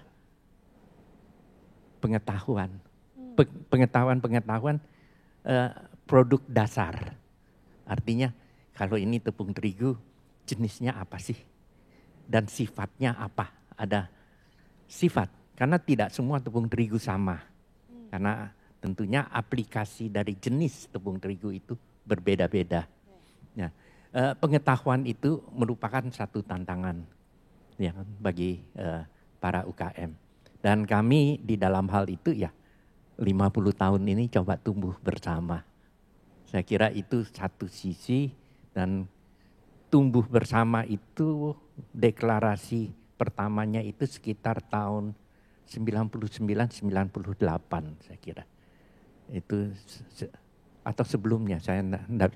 Speaker 5: pengetahuan. Pengetahuan produk dasar. Artinya kalau ini tepung terigu jenisnya apa sih? Dan sifatnya apa? Ada sifat, karena tidak semua tepung terigu sama. Karena tentunya aplikasi dari jenis tepung terigu itu berbeda-beda. Nah, pengetahuan itu merupakan satu tantangan ya, bagi para UKM. Dan kami di dalam hal itu ya 50 tahun ini coba tumbuh bersama. Saya kira itu satu sisi, dan tumbuh bersama itu deklarasi pertamanya itu sekitar tahun 99-98 saya kira. Itu atau sebelumnya saya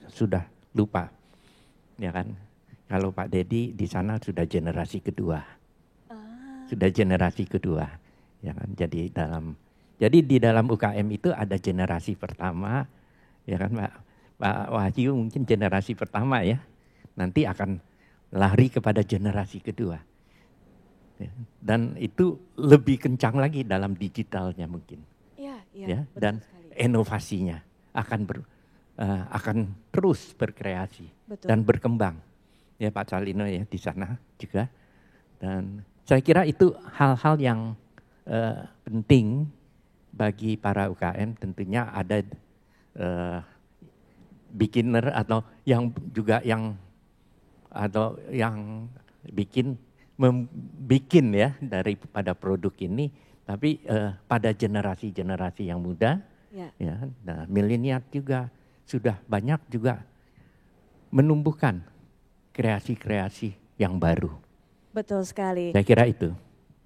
Speaker 5: sudah lupa. Ya kan? Kalau Pak Dedi di sana sudah generasi kedua. Sudah generasi kedua. Ya kan? Jadi di dalam UKM itu ada generasi pertama, ya kan Pak Wahyu mungkin generasi pertama ya. Nanti akan lari kepada generasi kedua. Dan itu lebih kencang lagi dalam digitalnya mungkin. Ya, dan inovasinya akan terus berkreasi.
Speaker 8: Betul.
Speaker 5: Dan berkembang. Ya Pak Calino ya di sana juga. Dan saya kira itu hal-hal yang penting bagi para UKM. Tentunya ada beginner atau yang bikin ya daripada produk ini, tapi pada generasi-generasi yang muda, ya, nah, milenial juga sudah banyak juga menumbuhkan kreasi-kreasi yang baru.
Speaker 8: Betul sekali.
Speaker 5: Saya kira itu.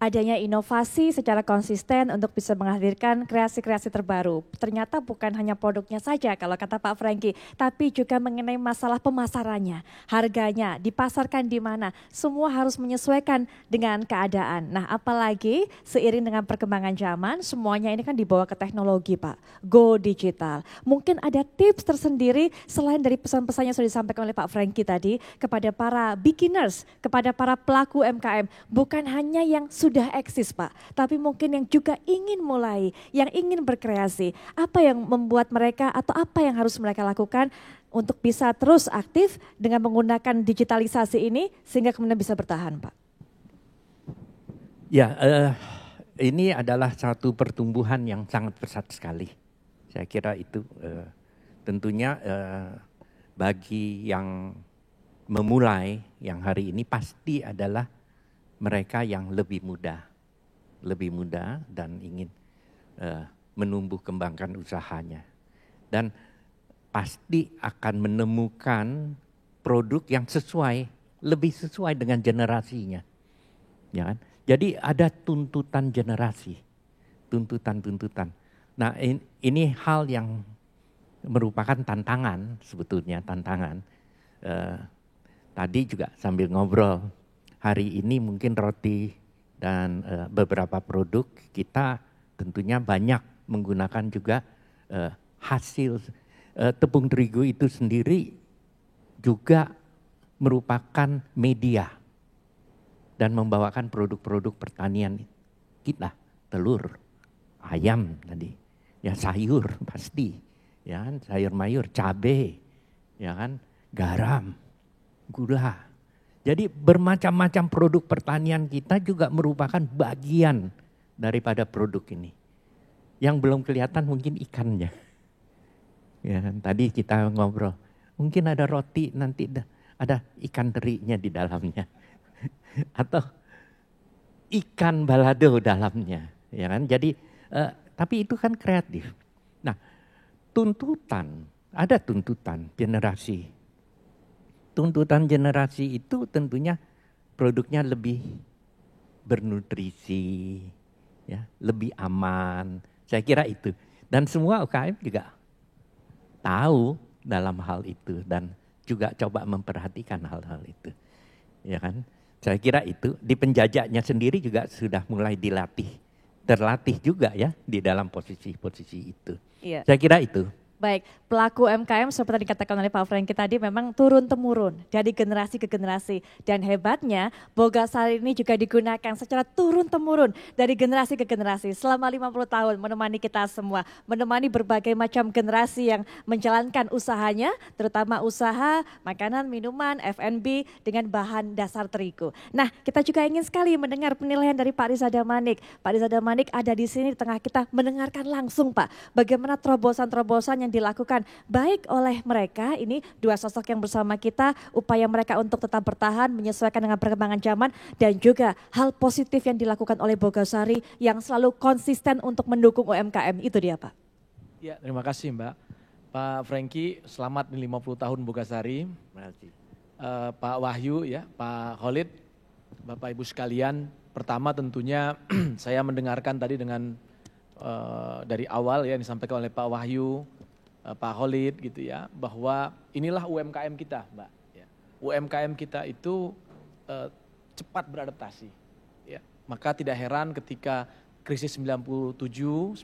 Speaker 8: Adanya inovasi secara konsisten untuk bisa menghadirkan kreasi-kreasi terbaru. Ternyata bukan hanya produknya saja kalau kata Pak Franky, tapi juga mengenai masalah pemasarannya, harganya, dipasarkan di mana, semua harus menyesuaikan dengan keadaan. Nah apalagi seiring dengan perkembangan zaman, semuanya ini kan dibawa ke teknologi Pak, go digital. Mungkin ada tips tersendiri selain dari pesan-pesan yang sudah disampaikan oleh Pak Franky tadi kepada para beginners, kepada para pelaku UMKM, bukan hanya yang sudah eksis Pak, tapi mungkin yang juga ingin mulai, yang ingin berkreasi. Apa yang membuat mereka atau apa yang harus mereka lakukan untuk bisa terus aktif dengan menggunakan digitalisasi ini sehingga kemudian bisa bertahan Pak?
Speaker 5: Ya, ini adalah satu pertumbuhan yang sangat pesat sekali. Saya kira itu tentunya bagi yang memulai yang hari ini pasti adalah mereka yang lebih muda dan ingin menumbuh kembangkan usahanya. Dan pasti akan menemukan produk yang lebih sesuai dengan generasinya. Ya kan? Jadi ada tuntutan generasi, tuntutan. Nah ini hal yang merupakan tantangan sebetulnya, tadi juga sambil ngobrol, hari ini mungkin roti dan beberapa produk kita tentunya banyak menggunakan juga hasil tepung terigu itu sendiri juga merupakan media dan membawakan produk-produk pertanian kita, telur, ayam tadi, ya sayur pasti, ya kan, sayur mayur, cabai, ya kan, garam, gula. Jadi bermacam-macam produk pertanian kita juga merupakan bagian daripada produk ini. Yang belum kelihatan mungkin ikannya. Ya, tadi kita ngobrol, mungkin ada roti nanti ada ikan terinya di dalamnya. Atau ikan balado dalamnya. Ya kan? Jadi tapi itu kan kreatif. Nah, ada tuntutan generasi. Tuntutan generasi itu tentunya produknya lebih bernutrisi, ya, lebih aman. Saya kira itu. Dan semua UKM juga tahu dalam hal itu dan juga coba memperhatikan hal-hal itu. Ya kan? Saya kira itu di penjajaknya sendiri juga sudah mulai terlatih juga ya di dalam posisi-posisi itu.
Speaker 8: Iya.
Speaker 5: Saya kira itu.
Speaker 8: Baik, pelaku UMKM seperti dikatakan oleh Pak Franky tadi memang turun-temurun dari generasi ke generasi. Dan hebatnya Bogasari ini juga digunakan secara turun-temurun dari generasi ke generasi selama 50 tahun menemani kita semua. Menemani berbagai macam generasi yang menjalankan usahanya, terutama usaha makanan, minuman, F&B dengan bahan dasar terigu. Nah, kita juga ingin sekali mendengar penilaian dari Pak Riza Damanik. Pak Riza Damanik ada di sini di tengah kita mendengarkan langsung Pak, bagaimana terobosan-terobosan yang dilakukan baik oleh mereka, ini dua sosok yang bersama kita, upaya mereka untuk tetap bertahan, menyesuaikan dengan perkembangan zaman, dan juga hal positif yang dilakukan oleh Bogasari yang selalu konsisten untuk mendukung UMKM, itu dia Pak.
Speaker 10: Ya, terima kasih Mbak. Pak Franky, selamat di 50 tahun Bogasari.
Speaker 5: Terima kasih.
Speaker 10: Pak Wahyu, ya, Pak Khalid, Bapak Ibu sekalian, pertama tentunya saya mendengarkan tadi dengan dari awal ya disampaikan oleh Pak Wahyu, Pak Khalid gitu ya, bahwa inilah UMKM kita Mbak. Ya. UMKM kita itu cepat beradaptasi. Ya. Maka tidak heran ketika krisis 97, 98,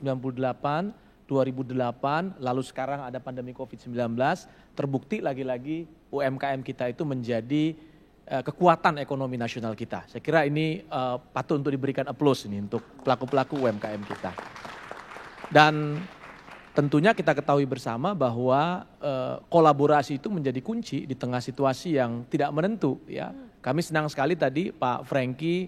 Speaker 10: 2008, lalu sekarang ada pandemi COVID-19, terbukti lagi-lagi UMKM kita itu menjadi kekuatan ekonomi nasional kita. Saya kira ini patut untuk diberikan aplaus ini untuk pelaku-pelaku UMKM kita. Dan tentunya kita ketahui bersama bahwa kolaborasi itu menjadi kunci di tengah situasi yang tidak menentu. Ya, kami senang sekali tadi Pak Franky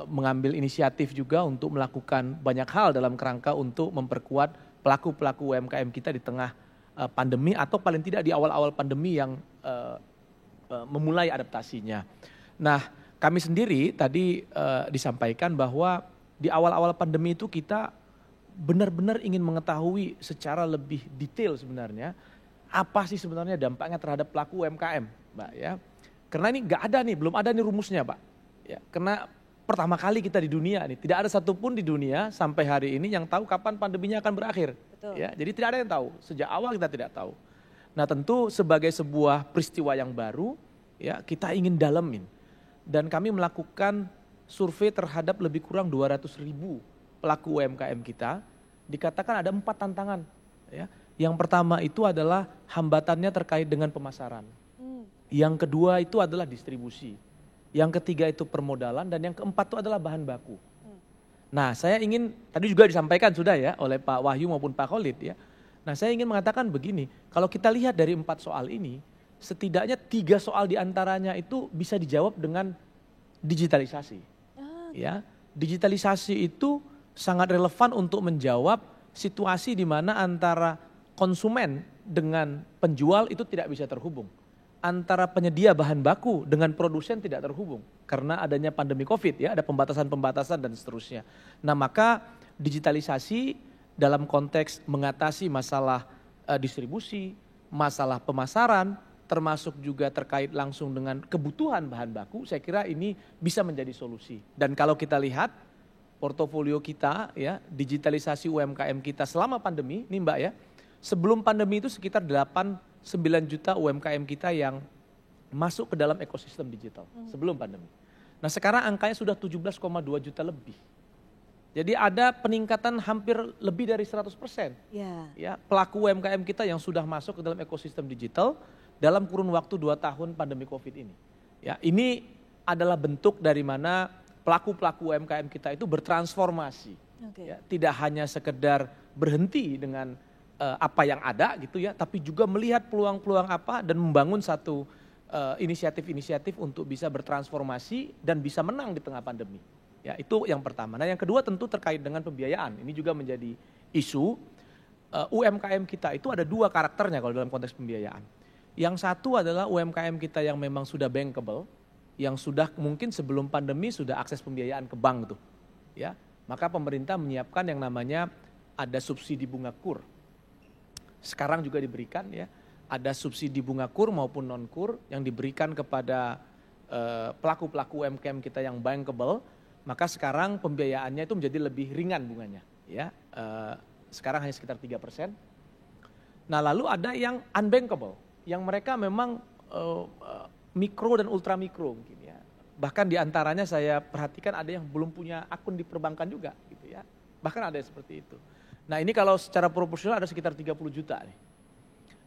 Speaker 10: mengambil inisiatif juga untuk melakukan banyak hal dalam kerangka untuk memperkuat pelaku-pelaku UMKM kita di tengah pandemi atau paling tidak di awal-awal pandemi yang memulai adaptasinya. Nah, kami sendiri tadi disampaikan bahwa di awal-awal pandemi itu kita benar-benar ingin mengetahui secara lebih detail sebenarnya apa sih sebenarnya dampaknya terhadap pelaku UMKM, Mbak ya. Karena ini nggak ada nih, belum ada nih rumusnya, Pak. Ya, karena pertama kali kita di dunia nih, tidak ada satupun di dunia sampai hari ini yang tahu kapan pandeminya akan berakhir.
Speaker 8: Betul.
Speaker 10: Ya, jadi tidak ada yang tahu. Sejak awal kita tidak tahu. Nah, tentu sebagai sebuah peristiwa yang baru, ya kita ingin dalemin. Dan kami melakukan survei terhadap lebih kurang 200.000 pelaku UMKM kita, dikatakan ada 4 tantangan. Ya. Yang pertama itu adalah hambatannya terkait dengan pemasaran. Yang kedua itu adalah distribusi. Yang ketiga itu permodalan dan yang keempat itu adalah bahan baku. Nah, saya ingin, tadi juga disampaikan sudah ya oleh Pak Wahyu maupun Pak Khalid ya. Nah, saya ingin mengatakan begini, kalau kita lihat dari 4 soal ini, setidaknya 3 soal diantaranya itu bisa dijawab dengan digitalisasi. Ya, digitalisasi itu sangat relevan untuk menjawab situasi di mana antara konsumen dengan penjual itu tidak bisa terhubung. Antara penyedia bahan baku dengan produsen tidak terhubung. Karena adanya pandemi COVID ya, ada pembatasan-pembatasan dan seterusnya. Nah, maka digitalisasi dalam konteks mengatasi masalah distribusi, masalah pemasaran, termasuk juga terkait langsung dengan kebutuhan bahan baku, saya kira ini bisa menjadi solusi. Dan kalau kita lihat portofolio kita ya, digitalisasi UMKM kita selama pandemi, nih Mbak ya, sebelum pandemi itu sekitar 8-9 juta UMKM kita yang masuk ke dalam ekosistem digital sebelum pandemi. Nah, sekarang angkanya sudah 17,2 juta lebih. Jadi ada peningkatan hampir lebih dari 100%. Ya, pelaku UMKM kita yang sudah masuk ke dalam ekosistem digital dalam kurun waktu 2 tahun pandemi COVID ini. Ya, ini adalah bentuk dari mana pelaku-pelaku UMKM kita itu bertransformasi. Ya, tidak hanya sekedar berhenti dengan apa yang ada gitu ya, tapi juga melihat peluang-peluang apa dan membangun satu inisiatif-inisiatif untuk bisa bertransformasi dan bisa menang di tengah pandemi. Ya, itu yang pertama. Nah, yang kedua tentu terkait dengan pembiayaan. Ini juga menjadi isu. UMKM kita itu ada 2 karakternya kalau dalam konteks pembiayaan. Yang satu adalah UMKM kita yang memang sudah bankable, yang sudah mungkin sebelum pandemi sudah akses pembiayaan ke bank tuh. Ya, maka pemerintah menyiapkan yang namanya ada subsidi bunga kur. Sekarang juga diberikan ya, ada subsidi bunga kur maupun non kur yang diberikan kepada pelaku-pelaku UMKM kita yang bankable, maka sekarang pembiayaannya itu menjadi lebih ringan bunganya ya. sekarang hanya sekitar 3%. Nah lalu ada yang unbankable, yang mereka memang mikro dan ultra mikro mungkin ya. Bahkan diantaranya saya perhatikan ada yang belum punya akun di perbankan juga gitu ya. Bahkan ada yang seperti itu. Nah ini kalau secara proporsional ada sekitar 30 juta nih.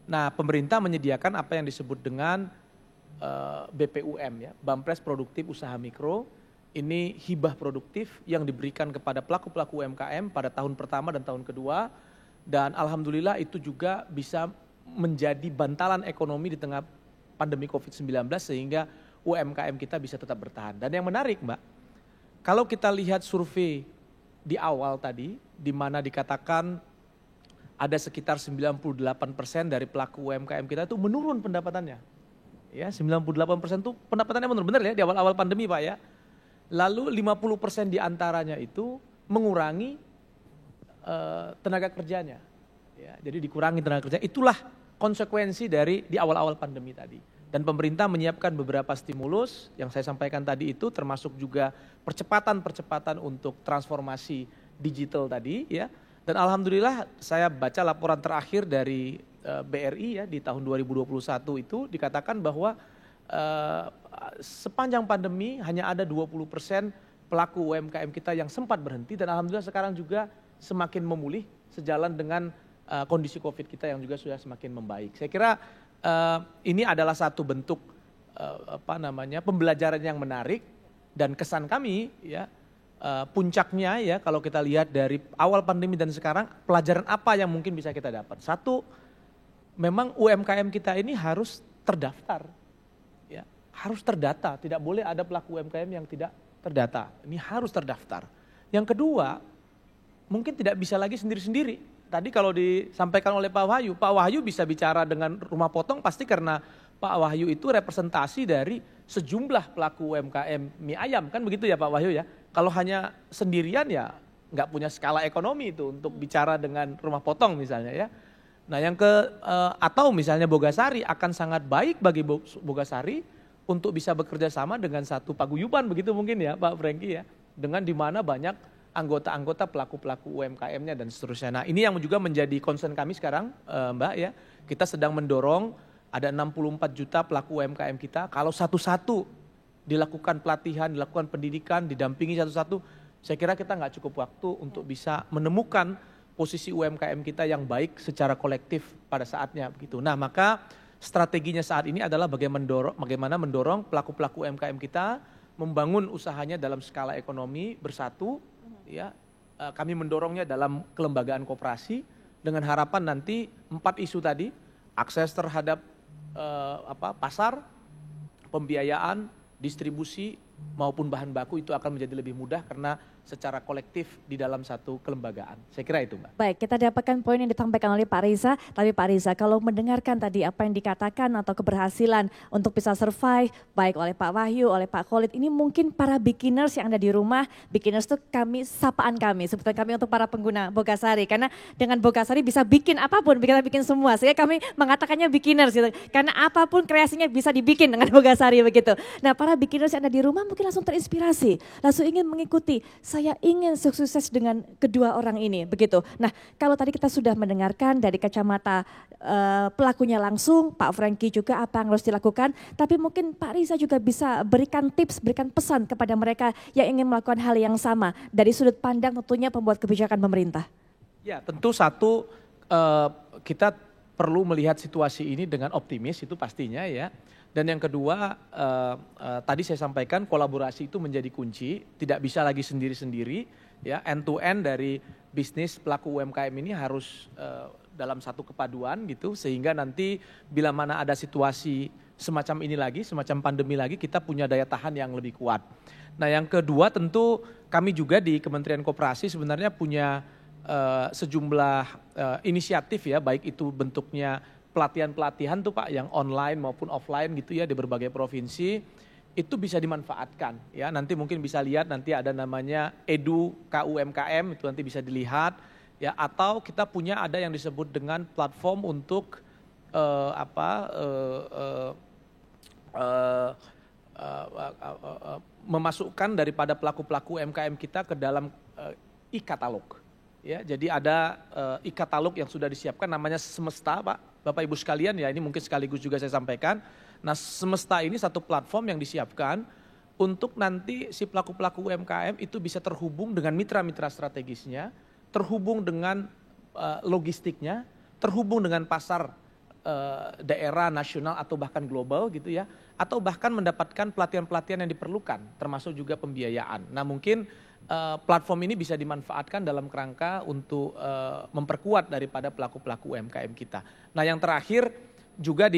Speaker 10: Nah pemerintah menyediakan apa yang disebut dengan BPUM ya, Bampres Produktif Usaha Mikro. Ini hibah produktif yang diberikan kepada pelaku-pelaku UMKM pada tahun pertama dan tahun kedua. Dan alhamdulillah itu juga bisa menjadi bantalan ekonomi di tengah pandemi COVID-19 sehingga UMKM kita bisa tetap bertahan. Dan yang menarik Mbak, kalau kita lihat survei di awal tadi, di mana dikatakan ada sekitar 98% dari pelaku UMKM kita itu menurun pendapatannya. Ya, 98% itu pendapatannya benar-benar ya di awal-awal pandemi Pak ya. Lalu 50% diantaranya itu mengurangi tenaga kerjanya. Ya, jadi dikurangi tenaga kerja. Itulah konsekuensi dari di awal-awal pandemi tadi. Dan pemerintah menyiapkan beberapa stimulus yang saya sampaikan tadi itu termasuk juga percepatan untuk transformasi digital tadi ya. Dan alhamdulillah saya baca laporan terakhir dari BRI ya di tahun 2021 itu dikatakan bahwa sepanjang pandemi hanya ada 20% pelaku UMKM kita yang sempat berhenti dan alhamdulillah sekarang juga semakin memulih sejalan dengan kondisi COVID kita yang juga sudah semakin membaik. Saya kira ini adalah satu bentuk pembelajaran yang menarik dan kesan kami ya puncaknya ya kalau kita lihat dari awal pandemi dan sekarang pelajaran apa yang mungkin bisa kita dapat. Satu, memang UMKM kita ini harus terdaftar. Harus terdata, tidak boleh ada pelaku UMKM yang tidak terdata. Ini harus terdaftar. Yang kedua, mungkin tidak bisa lagi sendiri-sendiri. Tadi kalau disampaikan oleh Pak Wahyu bisa bicara dengan rumah potong pasti karena Pak Wahyu itu representasi dari sejumlah pelaku UMKM mie ayam, kan begitu ya Pak Wahyu ya. Kalau hanya sendirian ya nggak punya skala ekonomi itu untuk bicara dengan rumah potong misalnya ya. Nah atau misalnya Bogasari akan sangat baik bagi Bogasari untuk bisa bekerja sama dengan satu paguyuban begitu mungkin ya Pak Franky ya. Dengan di mana banyak anggota-anggota pelaku-pelaku UMKM-nya dan seterusnya. Nah ini yang juga menjadi concern kami sekarang Mbak ya. Kita sedang mendorong ada 64 juta pelaku UMKM kita. Kalau satu-satu dilakukan pelatihan, dilakukan pendidikan, didampingi satu-satu. Saya kira kita nggak cukup waktu untuk bisa menemukan posisi UMKM kita yang baik secara kolektif pada saatnya begitu. Nah maka strateginya saat ini adalah bagaimana mendorong pelaku-pelaku UMKM kita membangun usahanya dalam skala ekonomi bersatu. Ya, kami mendorongnya dalam kelembagaan koperasi dengan harapan nanti 4 isu tadi, akses terhadap pasar, pembiayaan, distribusi maupun bahan baku itu akan menjadi lebih mudah karena secara kolektif di dalam satu kelembagaan. Saya kira itu Mbak.
Speaker 8: Baik, kita dapatkan poin yang disampaikan oleh Pak Riza. Tapi Pak Riza, kalau mendengarkan tadi apa yang dikatakan atau keberhasilan untuk bisa survive, baik oleh Pak Wahyu, oleh Pak Khalid, ini mungkin para beginners yang ada di rumah, beginners itu sapaan kami, sebutan kami untuk para pengguna Bogasari. Karena dengan Bogasari bisa bikin apapun, kita bikin semua. Sehingga kami mengatakannya beginners gitu. Karena apapun kreasinya bisa dibikin dengan Bogasari begitu. Nah para beginners yang ada di rumah mungkin langsung terinspirasi, langsung ingin mengikuti. Saya ingin sukses dengan kedua orang ini, begitu. Nah, kalau tadi kita sudah mendengarkan dari kacamata pelakunya langsung, Pak Franky juga apa yang harus dilakukan, tapi mungkin Pak Riza juga bisa berikan tips, berikan pesan kepada mereka yang ingin melakukan hal yang sama dari sudut pandang tentunya pembuat kebijakan pemerintah.
Speaker 10: Ya, tentu satu kita perlu melihat situasi ini dengan optimis itu pastinya ya. Dan yang kedua, tadi saya sampaikan kolaborasi itu menjadi kunci, tidak bisa lagi sendiri-sendiri, ya end to end dari bisnis pelaku UMKM ini harus dalam satu kepaduan gitu, sehingga nanti bila mana ada situasi semacam ini lagi, semacam pandemi lagi, kita punya daya tahan yang lebih kuat. Nah yang kedua tentu kami juga di Kementerian Koperasi sebenarnya punya sejumlah inisiatif ya, baik itu bentuknya pelatihan-pelatihan tuh Pak yang online maupun offline gitu ya di berbagai provinsi itu bisa dimanfaatkan ya. Nanti mungkin bisa lihat nanti ada namanya Edu KUMKM itu nanti bisa dilihat ya, atau kita punya ada yang disebut dengan platform untuk memasukkan daripada pelaku-pelaku UMKM kita ke dalam e-katalog. Ya, jadi ada e-katalog yang sudah disiapkan namanya Semesta, Pak. Bapak Ibu sekalian, ya ini mungkin sekaligus juga saya sampaikan. Nah, Semesta ini satu platform yang disiapkan untuk nanti si pelaku-pelaku UMKM itu bisa terhubung dengan mitra-mitra strategisnya, terhubung dengan logistiknya, terhubung dengan pasar daerah, nasional atau bahkan global gitu ya, atau bahkan mendapatkan pelatihan-pelatihan yang diperlukan, termasuk juga pembiayaan. Nah, mungkin platform ini bisa dimanfaatkan dalam kerangka untuk memperkuat daripada pelaku-pelaku UMKM kita. Nah, yang terakhir juga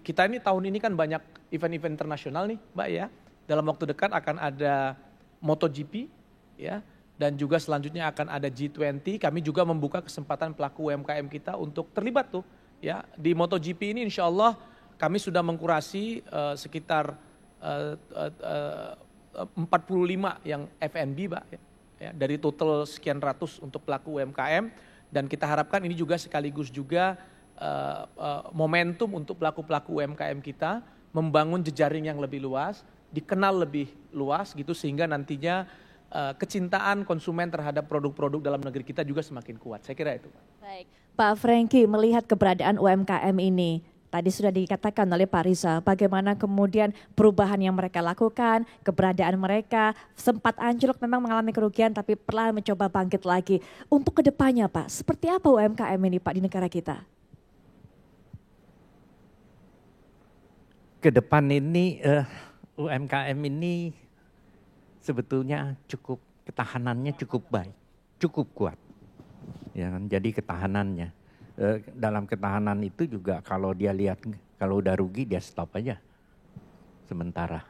Speaker 10: kita ini tahun ini kan banyak event-event internasional nih, Mbak ya. Dalam waktu dekat akan ada MotoGP ya, dan juga selanjutnya akan ada G20. Kami juga membuka kesempatan pelaku UMKM kita untuk terlibat tuh ya. Di MotoGP ini insya Allah kami sudah mengkurasi sekitar 45 yang F&B, Pak, ya, dari total sekian ratus untuk pelaku UMKM, dan kita harapkan ini juga sekaligus juga momentum untuk pelaku-pelaku UMKM kita membangun jejaring yang lebih luas, dikenal lebih luas gitu, sehingga nantinya kecintaan konsumen terhadap produk-produk dalam negeri kita juga semakin kuat. Saya kira itu, Pak.
Speaker 8: Baik, Pak Franky, melihat keberadaan UMKM ini, tadi sudah dikatakan oleh Pak Riza, bagaimana kemudian perubahan yang mereka lakukan, keberadaan mereka sempat anjlok, memang mengalami kerugian tapi perlahan mencoba bangkit lagi. Untuk kedepannya Pak, seperti apa UMKM ini Pak di negara kita?
Speaker 5: Kedepan ini UMKM ini sebetulnya ketahanannya cukup baik, cukup kuat. Ya kan? Jadi ketahanannya. Dalam ketahanan itu juga kalau dia lihat kalau udah rugi dia stop aja sementara.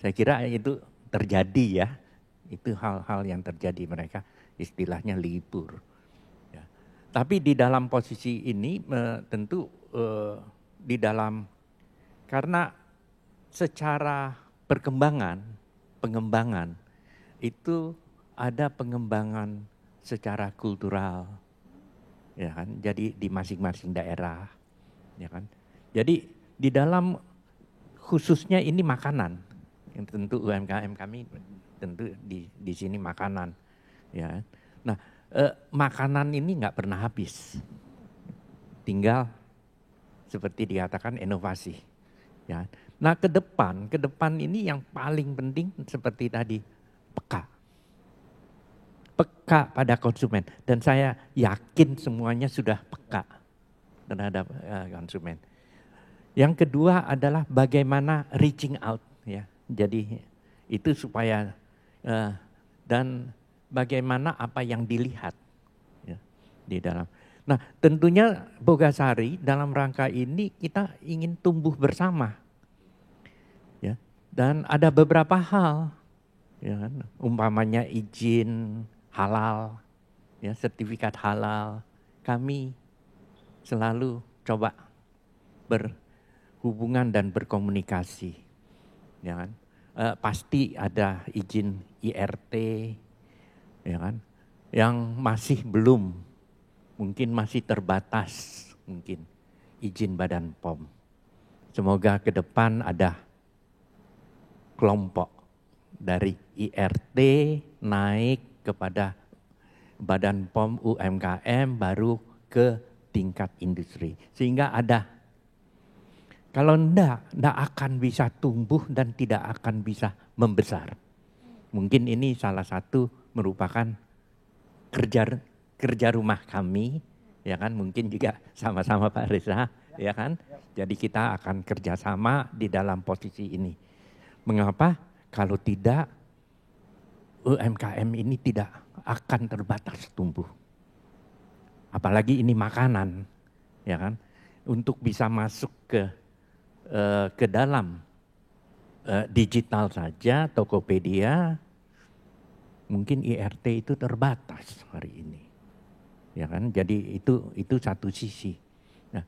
Speaker 5: Saya kira itu terjadi ya, itu hal-hal yang terjadi, mereka istilahnya libur. Ya. Tapi di dalam posisi ini tentu di dalam, karena secara pengembangan itu ada pengembangan secara kultural. Ya kan, jadi di masing-masing daerah, ya kan. Jadi di dalam khususnya ini makanan, yang tentu UMKM kami tentu di sini makanan, ya. Nah, makanan ini nggak pernah habis, tinggal seperti dikatakan inovasi, ya. Nah, ke depan ini yang paling penting seperti tadi peka pada konsumen, dan saya yakin semuanya sudah peka terhadap konsumen. Yang kedua adalah bagaimana reaching out ya. Jadi itu supaya dan bagaimana apa yang dilihat ya, di dalam. Nah, tentunya Bogasari dalam rangka ini kita ingin tumbuh bersama. Ya. Dan ada beberapa hal ya, umpamanya izin halal, ya, sertifikat halal, kami selalu coba berhubungan dan berkomunikasi, ya kan. Pasti ada izin IRT, ya kan, yang masih belum, mungkin masih terbatas, mungkin izin Badan POM. Semoga ke depan ada kelompok dari IRT naik kepada Badan POM UMKM baru ke tingkat industri. Sehingga ada, kalau enggak akan bisa tumbuh dan tidak akan bisa membesar. Mungkin ini salah satu merupakan kerja rumah kami, ya kan, mungkin juga sama-sama Pak Reza, ya kan. Jadi kita akan kerjasama di dalam posisi ini. Mengapa? Kalau tidak, UMKM ini tidak akan terbatas tumbuh. Apalagi ini makanan, ya kan? Untuk bisa masuk ke dalam digital saja, Tokopedia, mungkin IRT itu terbatas hari ini, ya kan? Jadi itu satu sisi. Nah,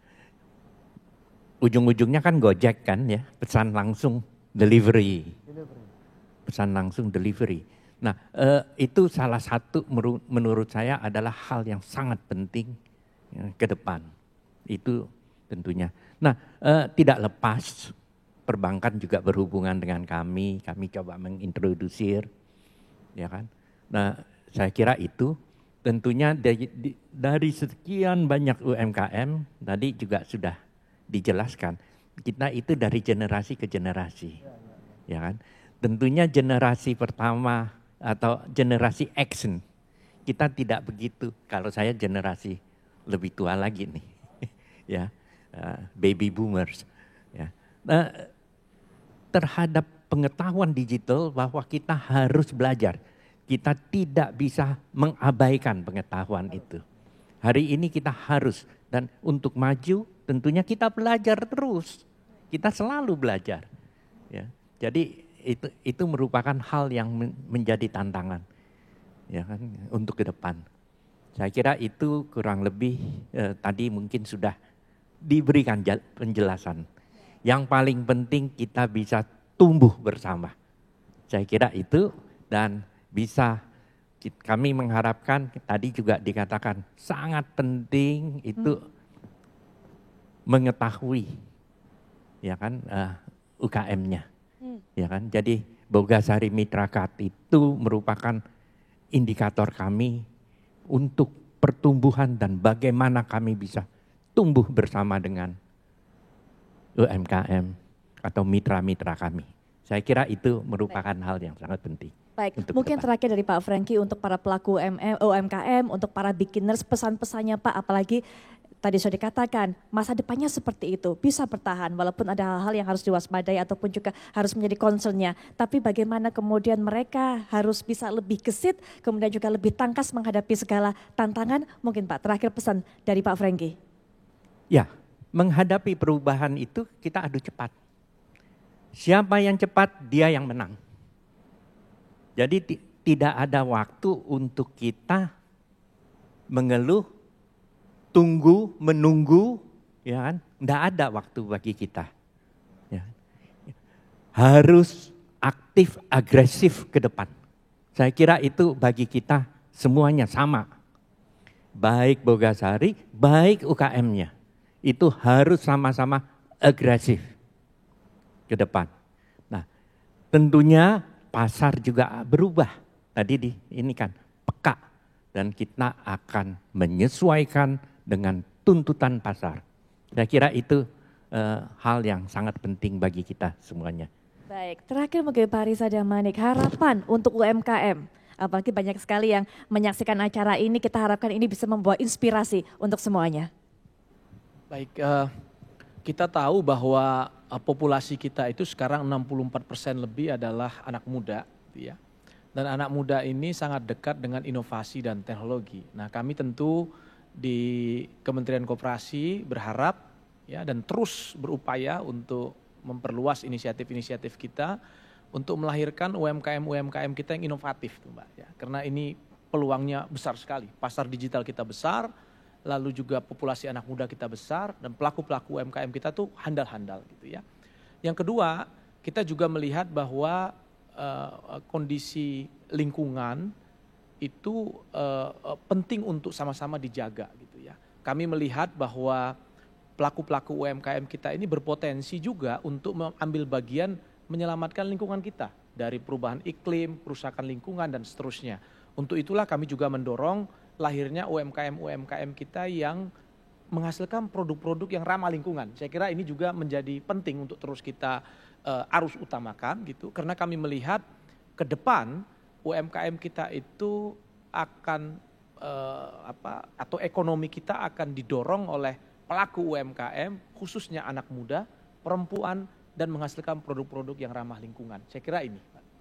Speaker 5: ujung-ujungnya kan Gojek kan ya, pesan langsung delivery. Pesan langsung delivery. Nah, itu salah satu menurut saya adalah hal yang sangat penting ya, ke depan. Itu tentunya. Nah, tidak lepas perbankan juga berhubungan dengan kami coba mengintrodusir, ya kan. Nah, saya kira itu. tentunya dari sekian banyak UMKM, tadi juga sudah dijelaskan, kita itu dari generasi ke generasi. Ya kan? Tentunya generasi pertama atau generasi action, kita tidak begitu. Kalau saya generasi lebih tua lagi nih, ya, baby boomers. Ya. Terhadap pengetahuan digital bahwa kita harus belajar. Kita tidak bisa mengabaikan pengetahuan itu. Hari ini kita harus, dan untuk maju tentunya kita belajar terus. Kita selalu belajar. Ya. Jadi itu merupakan hal yang menjadi tantangan, ya kan, untuk ke depan. Saya kira itu kurang lebih tadi mungkin sudah diberikan penjelasan. Yang paling penting kita bisa tumbuh bersama. Saya kira itu, dan bisa kami mengharapkan, tadi juga dikatakan sangat penting itu mengetahui, ya kan, UKM-nya. Ya kan, jadi Bogasari Mitra Kart itu merupakan indikator kami untuk pertumbuhan dan bagaimana kami bisa tumbuh bersama dengan UMKM atau mitra-mitra kami. Saya kira itu merupakan hal yang sangat penting.
Speaker 8: Baik, mungkin terakhir dari Pak Franky untuk para pelaku UMKM, untuk para beginners, pesan-pesannya Pak, apalagi tadi sudah dikatakan masa depannya seperti itu, bisa bertahan walaupun ada hal-hal yang harus diwaspadai ataupun juga harus menjadi concernnya. Tapi bagaimana kemudian mereka harus bisa lebih gesit, kemudian juga lebih tangkas menghadapi segala tantangan. Mungkin Pak, terakhir pesan dari Pak Franky.
Speaker 5: Ya, menghadapi perubahan itu kita adu cepat. Siapa yang cepat, dia yang menang. Jadi tidak ada waktu untuk kita mengeluh, tunggu, menunggu, ya kan? Nggak ada waktu bagi kita. Ya. Harus aktif, agresif ke depan. Saya kira itu bagi kita semuanya sama. Baik Bogasari, baik UKM-nya. Itu harus sama-sama agresif ke depan. Nah, tentunya pasar juga berubah. Tadi ini kan peka, dan kita akan menyesuaikan dengan tuntutan pasar. Saya kira itu hal yang sangat penting bagi kita semuanya.
Speaker 8: Baik, terakhir mungkin Pak Riza Damanik, harapan untuk UMKM. Apalagi banyak sekali yang menyaksikan acara ini, kita harapkan ini bisa membawa inspirasi untuk semuanya.
Speaker 10: Baik, kita tahu bahwa populasi kita itu sekarang 64% lebih adalah anak muda, ya. Dan anak muda ini sangat dekat dengan inovasi dan teknologi. Nah, kami tentu di Kementerian Koperasi berharap, ya, dan terus berupaya untuk memperluas inisiatif-inisiatif kita untuk melahirkan UMKM kita yang inovatif, Mbak. Ya. Karena ini peluangnya besar sekali. Pasar digital kita besar, lalu juga populasi anak muda kita besar, dan pelaku-pelaku UMKM kita tuh handal-handal gitu ya. Yang kedua, kita juga melihat bahwa kondisi lingkungan itu penting untuk sama-sama dijaga gitu ya. Kami melihat bahwa pelaku-pelaku UMKM kita ini berpotensi juga untuk mengambil bagian menyelamatkan lingkungan kita dari perubahan iklim, kerusakan lingkungan dan seterusnya. Untuk itulah kami juga mendorong lahirnya UMKM kita yang menghasilkan produk-produk yang ramah lingkungan. Saya kira ini juga menjadi penting untuk terus kita arus utamakan gitu, karena kami melihat ke depan UMKM kita itu akan atau ekonomi kita akan didorong oleh pelaku UMKM, khususnya anak muda, perempuan, dan menghasilkan produk-produk yang ramah lingkungan. Saya kira ini.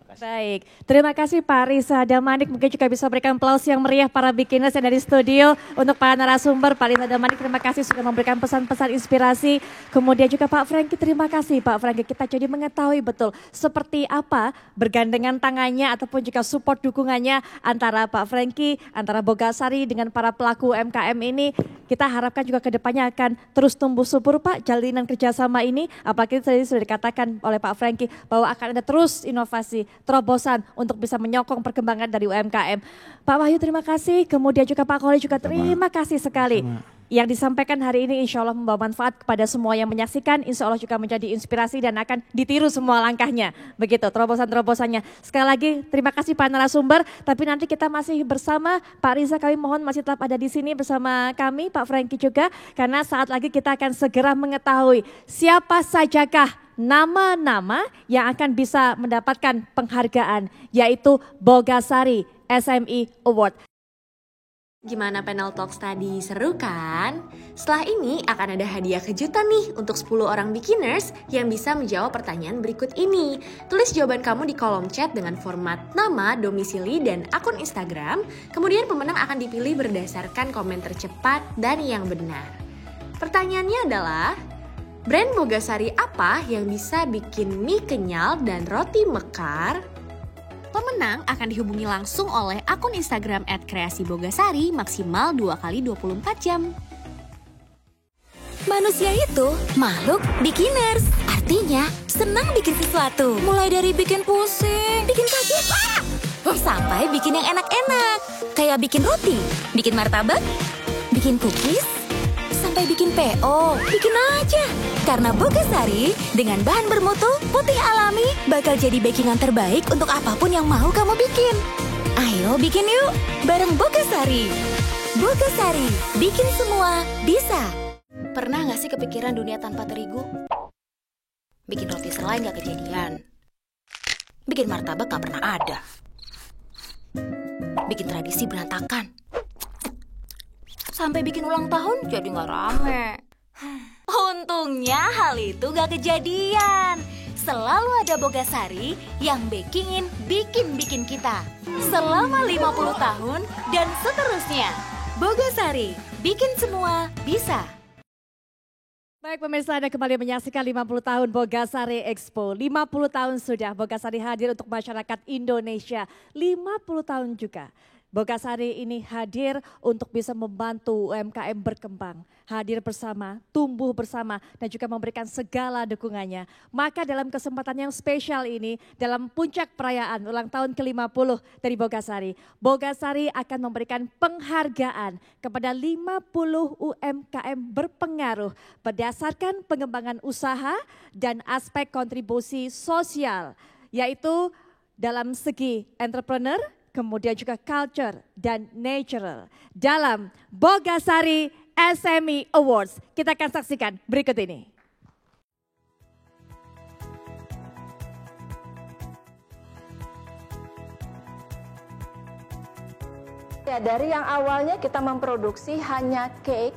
Speaker 8: Baik, terima kasih Pak Riza Damanik. Mungkin juga bisa berikan aplaus yang meriah para beginners yang dari studio. Untuk para narasumber, Pak Riza Damanik terima kasih sudah memberikan pesan-pesan inspirasi. Kemudian juga Pak Franky, terima kasih Pak Franky. Kita jadi mengetahui betul seperti apa bergandengan tangannya ataupun juga support dukungannya antara Pak Franky, antara Bogasari dengan para pelaku UMKM ini. Kita harapkan juga ke depannya akan terus tumbuh subur Pak, jalinan kerjasama ini. Apalagi tadi sudah dikatakan oleh Pak Franky bahwa akan ada terus inovasi, terobosan untuk bisa menyokong perkembangan dari UMKM. Pak Wahyu terima kasih, kemudian juga Pak Koli juga terima kasih sekali. Yang disampaikan hari ini insya Allah membawa manfaat kepada semua yang menyaksikan, insya Allah juga menjadi inspirasi dan akan ditiru semua langkahnya. Begitu terobosan-terobosannya. Sekali lagi terima kasih Pak narasumber, tapi nanti kita masih bersama Pak Riza, kami mohon masih tetap ada di sini bersama kami, Pak Franky juga, karena saat lagi kita akan segera mengetahui siapa sajakah nama-nama yang akan bisa mendapatkan penghargaan, yaitu Bogasari SME Award.
Speaker 11: Gimana panel talks tadi? Seru kan? Setelah ini akan ada hadiah kejutan nih untuk 10 orang beginners yang bisa menjawab pertanyaan berikut ini. Tulis jawaban kamu di kolom chat dengan format nama, domisili, dan akun Instagram. Kemudian pemenang akan dipilih berdasarkan komen tercepat dan yang benar. Pertanyaannya adalah, brand Bogasari apa yang bisa bikin mie kenyal dan roti mekar? Pemenang akan dihubungi langsung oleh akun Instagram @kreasibogasari maksimal 2x24 jam.
Speaker 4: Manusia itu makhluk beginners. Artinya senang bikin sesuatu. Mulai dari bikin pusing, bikin kaget, sampai bikin yang enak-enak. Kayak bikin roti, bikin martabak, bikin cookies, sampai bikin PO. Bikin aja. Karena Bogasari dengan bahan bermutu, putih alami, bakal jadi bakingan terbaik untuk apapun yang mau kamu bikin. Ayo bikin yuk, bareng Bogasari. Bogasari, bikin semua bisa.
Speaker 11: Pernah gak sih kepikiran dunia tanpa terigu? Bikin roti selai gak kejadian. Bikin martabak gak pernah ada. Bikin tradisi berantakan. Sampai bikin ulang tahun jadi gak rame.
Speaker 4: Untungnya hal itu gak kejadian. Selalu ada Bogasari yang bakingin bikin kita. Selama 50 tahun dan seterusnya. Bogasari, bikin semua bisa.
Speaker 8: Baik pemirsa, Anda kembali menyaksikan 50 tahun Bogasari Expo. 50 tahun sudah Bogasari hadir untuk masyarakat Indonesia. 50 tahun juga Bogasari ini hadir untuk bisa membantu UMKM berkembang, hadir bersama, tumbuh bersama, dan juga memberikan segala dukungannya. Maka dalam kesempatan yang spesial ini, dalam puncak perayaan ulang tahun ke-50 dari Bogasari, Bogasari akan memberikan penghargaan kepada 50 UMKM berpengaruh berdasarkan pengembangan usaha dan aspek kontribusi sosial, yaitu dalam segi entrepreneur, kemudian juga culture dan natural dalam Bogasari SME Awards. Kita akan saksikan berikut ini.
Speaker 12: Ya, dari yang awalnya kita memproduksi hanya cake,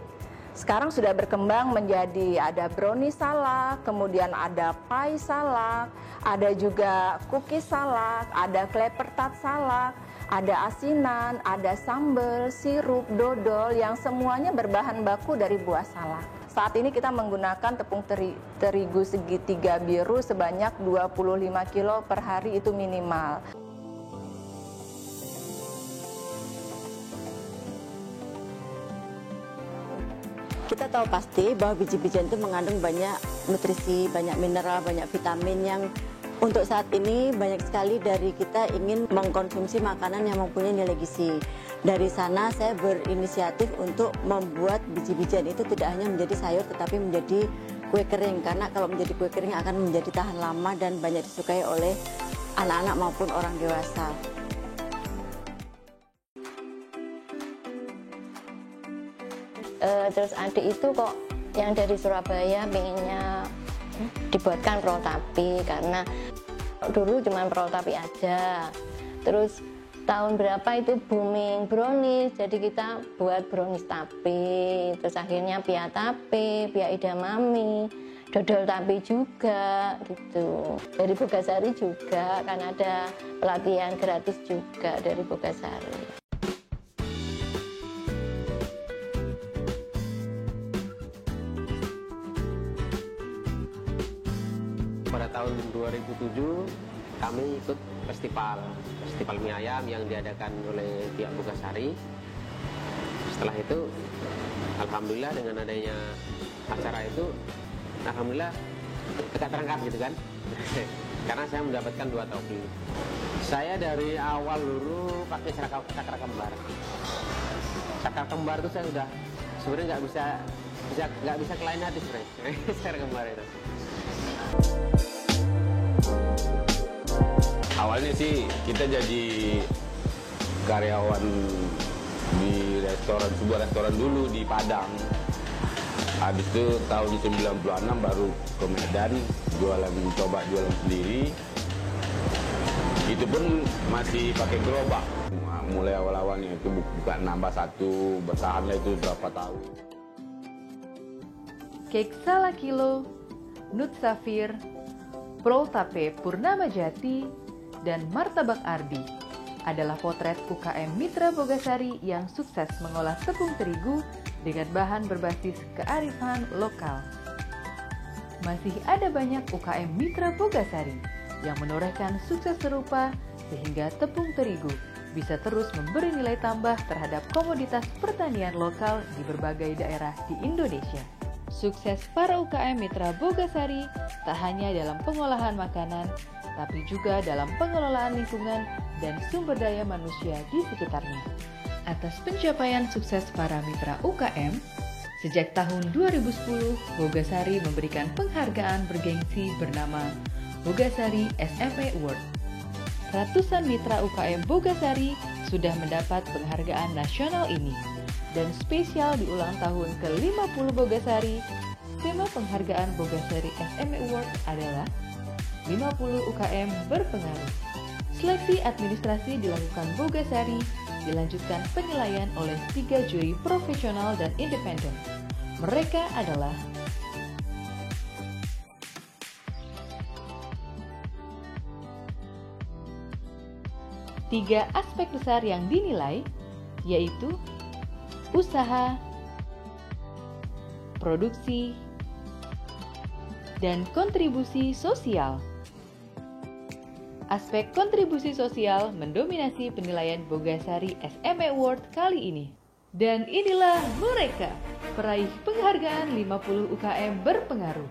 Speaker 12: sekarang sudah berkembang menjadi ada brownie salak, kemudian ada pie salak, ada juga cookies salak, ada clapper tart salak, ada asinan, ada sambal, sirup, dodol yang semuanya berbahan baku dari buah salak. Saat ini kita menggunakan tepung terigu segitiga biru sebanyak 25 kilo per hari itu minimal.
Speaker 13: Kita tahu pasti bahwa biji-bijian itu mengandung banyak nutrisi, banyak mineral, banyak vitamin yang untuk saat ini banyak sekali dari kita ingin mengkonsumsi makanan yang mempunyai nilai gizi. Dari sana saya berinisiatif untuk membuat biji-bijian itu tidak hanya menjadi sayur tetapi menjadi kue kering. Karena kalau menjadi kue kering akan menjadi tahan lama dan banyak disukai oleh anak-anak maupun orang dewasa.
Speaker 12: Terus adik itu kok yang dari Surabaya pengennya dibuatkan proltapi karena dulu cuma proltapi aja. Terus tahun berapa itu booming brownies, jadi kita buat brownies tapi. Terus akhirnya pia tapi, pia edamame, dodol tapi juga gitu. Dari Bogasari juga kan ada pelatihan gratis juga dari Bogasari.
Speaker 14: Pada tahun 2007 kami ikut festival mie ayam yang diadakan oleh pihak Bogasari. Setelah itu alhamdulillah dengan adanya acara itu alhamdulillah dekat terangkat gitu kan. Karena saya mendapatkan 2 topi. Saya dari awal dulu pakai cakra kembar. Cakra kembar itu saya sudah sebenarnya nggak bisa ke lain hati sebenarnya secara kemarin itu.
Speaker 15: Awalnya sih kita jadi karyawan di sebuah restoran dulu di Padang. Habis itu tahun 96 baru ke Medan coba jualan sendiri. Itu pun masih pakai gerobak. Mulai awal-awalnya itu bukan nambah satu, bertahanlah itu berapa tahun.
Speaker 16: Cake Sala Kilo, Nut Safir, Prol Tape Purnama Jati, dan Martabak Ardi adalah potret UKM Mitra Bogasari yang sukses mengolah tepung terigu dengan bahan berbasis kearifan lokal. Masih ada banyak UKM Mitra Bogasari yang menorehkan sukses serupa sehingga tepung terigu bisa terus memberi nilai tambah terhadap komoditas pertanian lokal di berbagai daerah di Indonesia. Sukses para UKM Mitra Bogasari tak hanya dalam pengolahan makanan, tapi juga dalam pengelolaan lingkungan dan sumber daya manusia di sekitarnya. Atas pencapaian sukses para mitra UKM, sejak tahun 2010, Bogasari memberikan penghargaan bergengsi bernama Bogasari SMA Award. Ratusan mitra UKM Bogasari sudah mendapat penghargaan nasional ini, dan spesial di ulang tahun ke-50 Bogasari, tema penghargaan Bogasari SMA Award adalah 50 UKM berpengaruh. Seleksi administrasi dilakukan Bogasari, dilanjutkan penilaian oleh 3 juri profesional dan independen. Mereka adalah tiga aspek besar yang dinilai, yaitu usaha, produksi, dan kontribusi sosial. Aspek kontribusi sosial mendominasi penilaian Bogasari SMA Award kali ini. Dan inilah mereka, peraih penghargaan 50 UKM berpengaruh.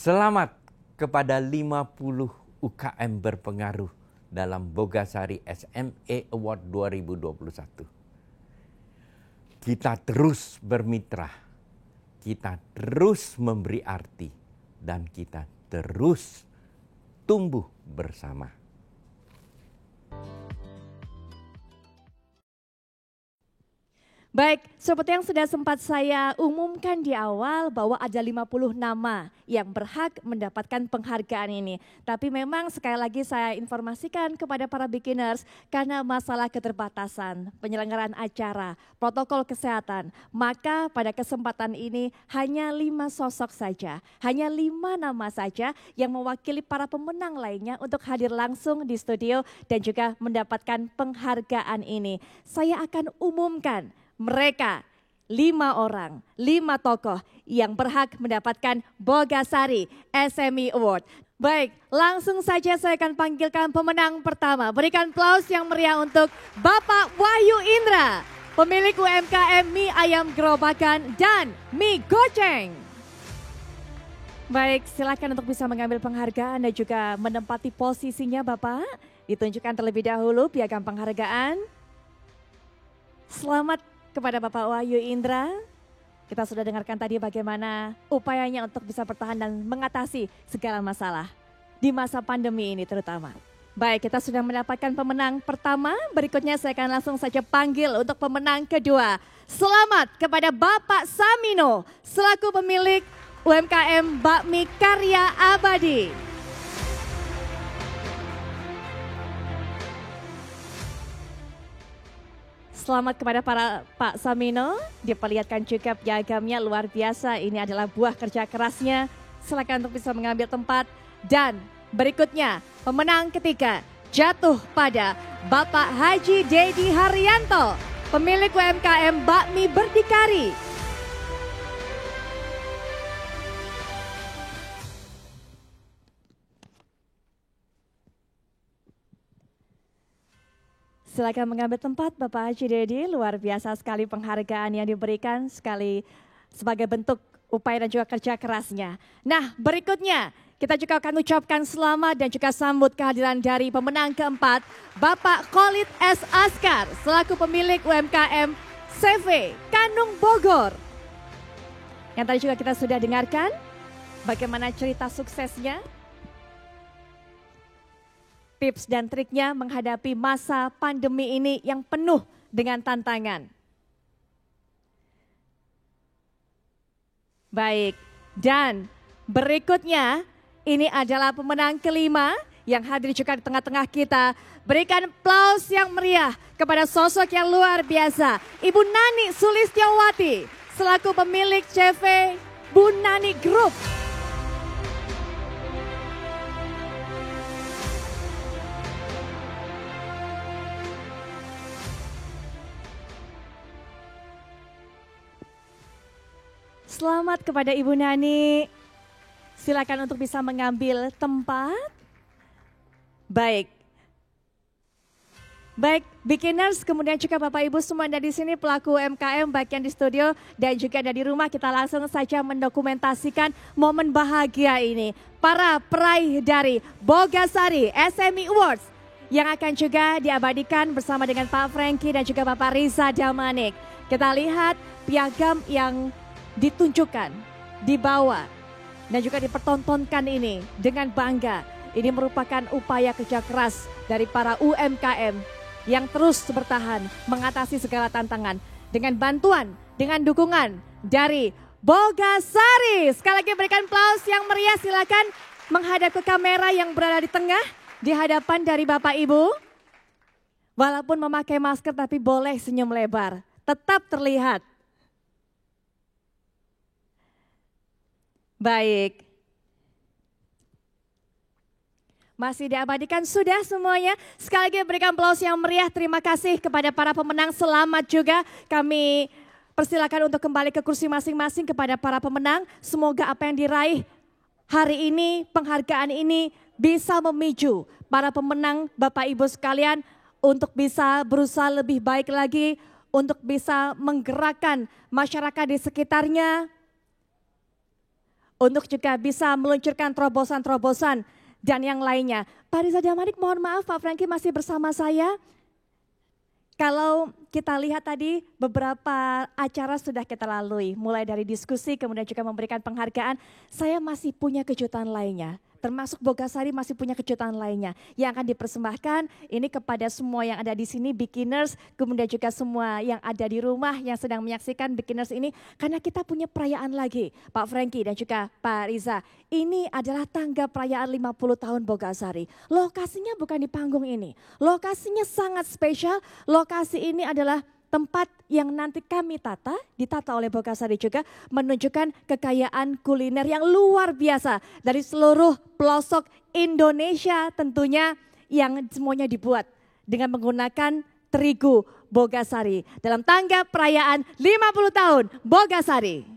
Speaker 5: Selamat kepada 50 UKM berpengaruh dalam Bogasari SMA Award 2021. Kita terus bermitra, kita terus memberi arti, dan kita terus tumbuh bersama.
Speaker 8: Baik, seperti yang sudah sempat saya umumkan di awal bahwa ada 50 nama yang berhak mendapatkan penghargaan ini. Tapi memang sekali lagi saya informasikan kepada para beginners karena masalah keterbatasan penyelenggaraan acara, protokol kesehatan, maka pada kesempatan ini hanya 5 sosok saja, hanya 5 nama saja yang mewakili para pemenang lainnya untuk hadir langsung di studio dan juga mendapatkan penghargaan ini. Saya akan umumkan mereka 5 orang, 5 tokoh yang berhak mendapatkan Bogasari SME Award. Baik, langsung saja saya akan panggilkan pemenang pertama. Berikan aplaus yang meriah untuk Bapak Wahyu Indra, pemilik UMKM mie ayam gerobakan dan mie goceng. Baik, silakan untuk bisa mengambil penghargaan dan juga menempati posisinya Bapak. Ditunjukkan terlebih dahulu piagam penghargaan. Selamat kepada Bapak Wahyu Indra. Kita sudah dengarkan tadi bagaimana upayanya untuk bisa bertahan dan mengatasi segala masalah di masa pandemi ini terutama. Baik, kita sudah mendapatkan pemenang pertama. Berikutnya saya akan langsung saja panggil untuk pemenang kedua. Selamat kepada Bapak Samino selaku pemilik UMKM Bakmi Karya Abadi. Selamat kepada Pak Samino, diperlihatkan juga piagamnya luar biasa. Ini adalah buah kerja kerasnya. Silakan untuk bisa mengambil tempat. Dan berikutnya pemenang ketiga jatuh pada Bapak Haji Dedi Haryanto, pemilik UMKM Bakmi Berdikari. Silakan mengambil tempat Bapak Haji Dedi, luar biasa sekali penghargaan yang diberikan sekali sebagai bentuk upaya dan juga kerja kerasnya. Nah berikutnya kita juga akan ucapkan selamat dan juga sambut kehadiran dari pemenang keempat, Bapak Khalid S. Askar selaku pemilik UMKM CV Kanung Bogor. Yang tadi juga kita sudah dengarkan bagaimana cerita suksesnya. Tips dan triknya menghadapi masa pandemi ini yang penuh dengan tantangan. Baik, dan berikutnya ini adalah pemenang kelima yang hadir juga di tengah-tengah kita. Berikan aplaus yang meriah kepada sosok yang luar biasa, Ibu Nani Sulistiawati selaku pemilik CV Bu Nani Group. Selamat kepada Ibu Nani. Silakan untuk bisa mengambil tempat. Baik. Baik, beginners, kemudian juga Bapak Ibu semua ada di sini pelaku UMKM baik yang di studio dan juga dari rumah, kita langsung saja mendokumentasikan momen bahagia ini. Para peraih dari Bogasari SME Awards yang akan juga diabadikan bersama dengan Pak Franky dan juga Bapak Riza Damanik. Kita lihat piagam yang ditunjukkan, dibawa dan juga dipertontonkan ini dengan bangga. Ini merupakan upaya kerja keras dari para UMKM yang terus bertahan mengatasi segala tantangan dengan bantuan, dengan dukungan dari Bogasari. Sekali lagi berikan aplaus yang meriah, silakan menghadap ke kamera yang berada di tengah di hadapan dari Bapak Ibu. Walaupun memakai masker tapi boleh senyum lebar, tetap terlihat. Baik. Masih diabadikan sudah semuanya. Sekali lagi berikan aplaus yang meriah. Terima kasih kepada para pemenang. Selamat juga. Kami persilakan untuk kembali ke kursi masing-masing kepada para pemenang. Semoga apa yang diraih hari ini, penghargaan ini bisa memicu para pemenang Bapak Ibu sekalian untuk bisa berusaha lebih baik lagi, untuk bisa menggerakkan masyarakat di sekitarnya, untuk juga bisa meluncurkan terobosan-terobosan dan yang lainnya. Pak Riza Damanik, mohon maaf Pak Franky masih bersama saya. Kalau kita lihat tadi beberapa acara sudah kita lalui, mulai dari diskusi kemudian juga memberikan penghargaan, saya masih punya kejutan lainnya. Termasuk Bogasari masih punya kejutan lainnya yang akan dipersembahkan ini kepada semua yang ada di sini, beginners, kemudian juga semua yang ada di rumah yang sedang menyaksikan beginners ini. Karena kita punya perayaan lagi, Pak Franky dan juga Pak Riza. Ini adalah tangga perayaan 50 tahun Bogasari. Lokasinya bukan di panggung ini, lokasinya sangat spesial. Lokasi ini adalah tempat yang nanti kami ditata oleh Bogasari juga, menunjukkan kekayaan kuliner yang luar biasa dari seluruh pelosok Indonesia tentunya, yang semuanya dibuat dengan menggunakan terigu Bogasari dalam tanggap perayaan 50 tahun Bogasari.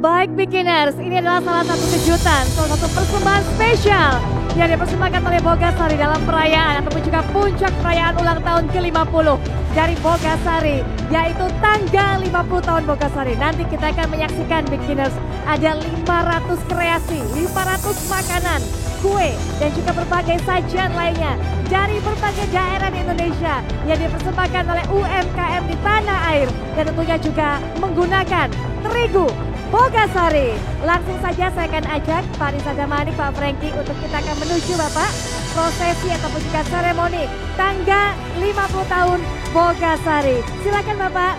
Speaker 8: Baik Beginners, ini adalah salah satu kejutan, salah satu persembahan spesial yang dipersembahkan oleh Bogasari dalam perayaan ataupun juga puncak perayaan ulang tahun ke-50 dari Bogasari, yaitu tanggal 50 tahun Bogasari. Nanti kita akan menyaksikan Beginners, ada 500 kreasi, 500 makanan, kue, dan juga berbagai sajian lainnya dari berbagai daerah di Indonesia yang dipersembahkan oleh UMKM di tanah air dan tentunya juga menggunakan terigu Bogasari. Langsung saja saya akan ajak Pak Riza Damanik, Pak Franky untuk kita akan menuju Bapak prosesi ataupun juga seremoni tangga 50 tahun Bogasari. Silakan Bapak.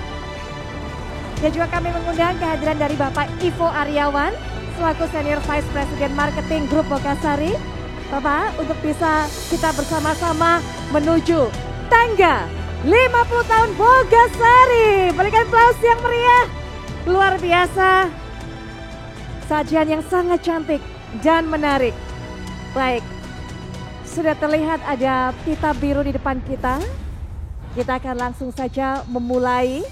Speaker 8: Dan juga kami mengundang kehadiran dari Bapak Ivo Aryawan selaku Senior Vice President Marketing Grup Bogasari. Bapak, untuk bisa kita bersama-sama menuju tangga 50 tahun Bogasari. Berikan aplaus yang meriah. Luar biasa. Sajian yang sangat cantik dan menarik. Baik, sudah terlihat ada pita biru di depan kita. Kita akan langsung saja memulai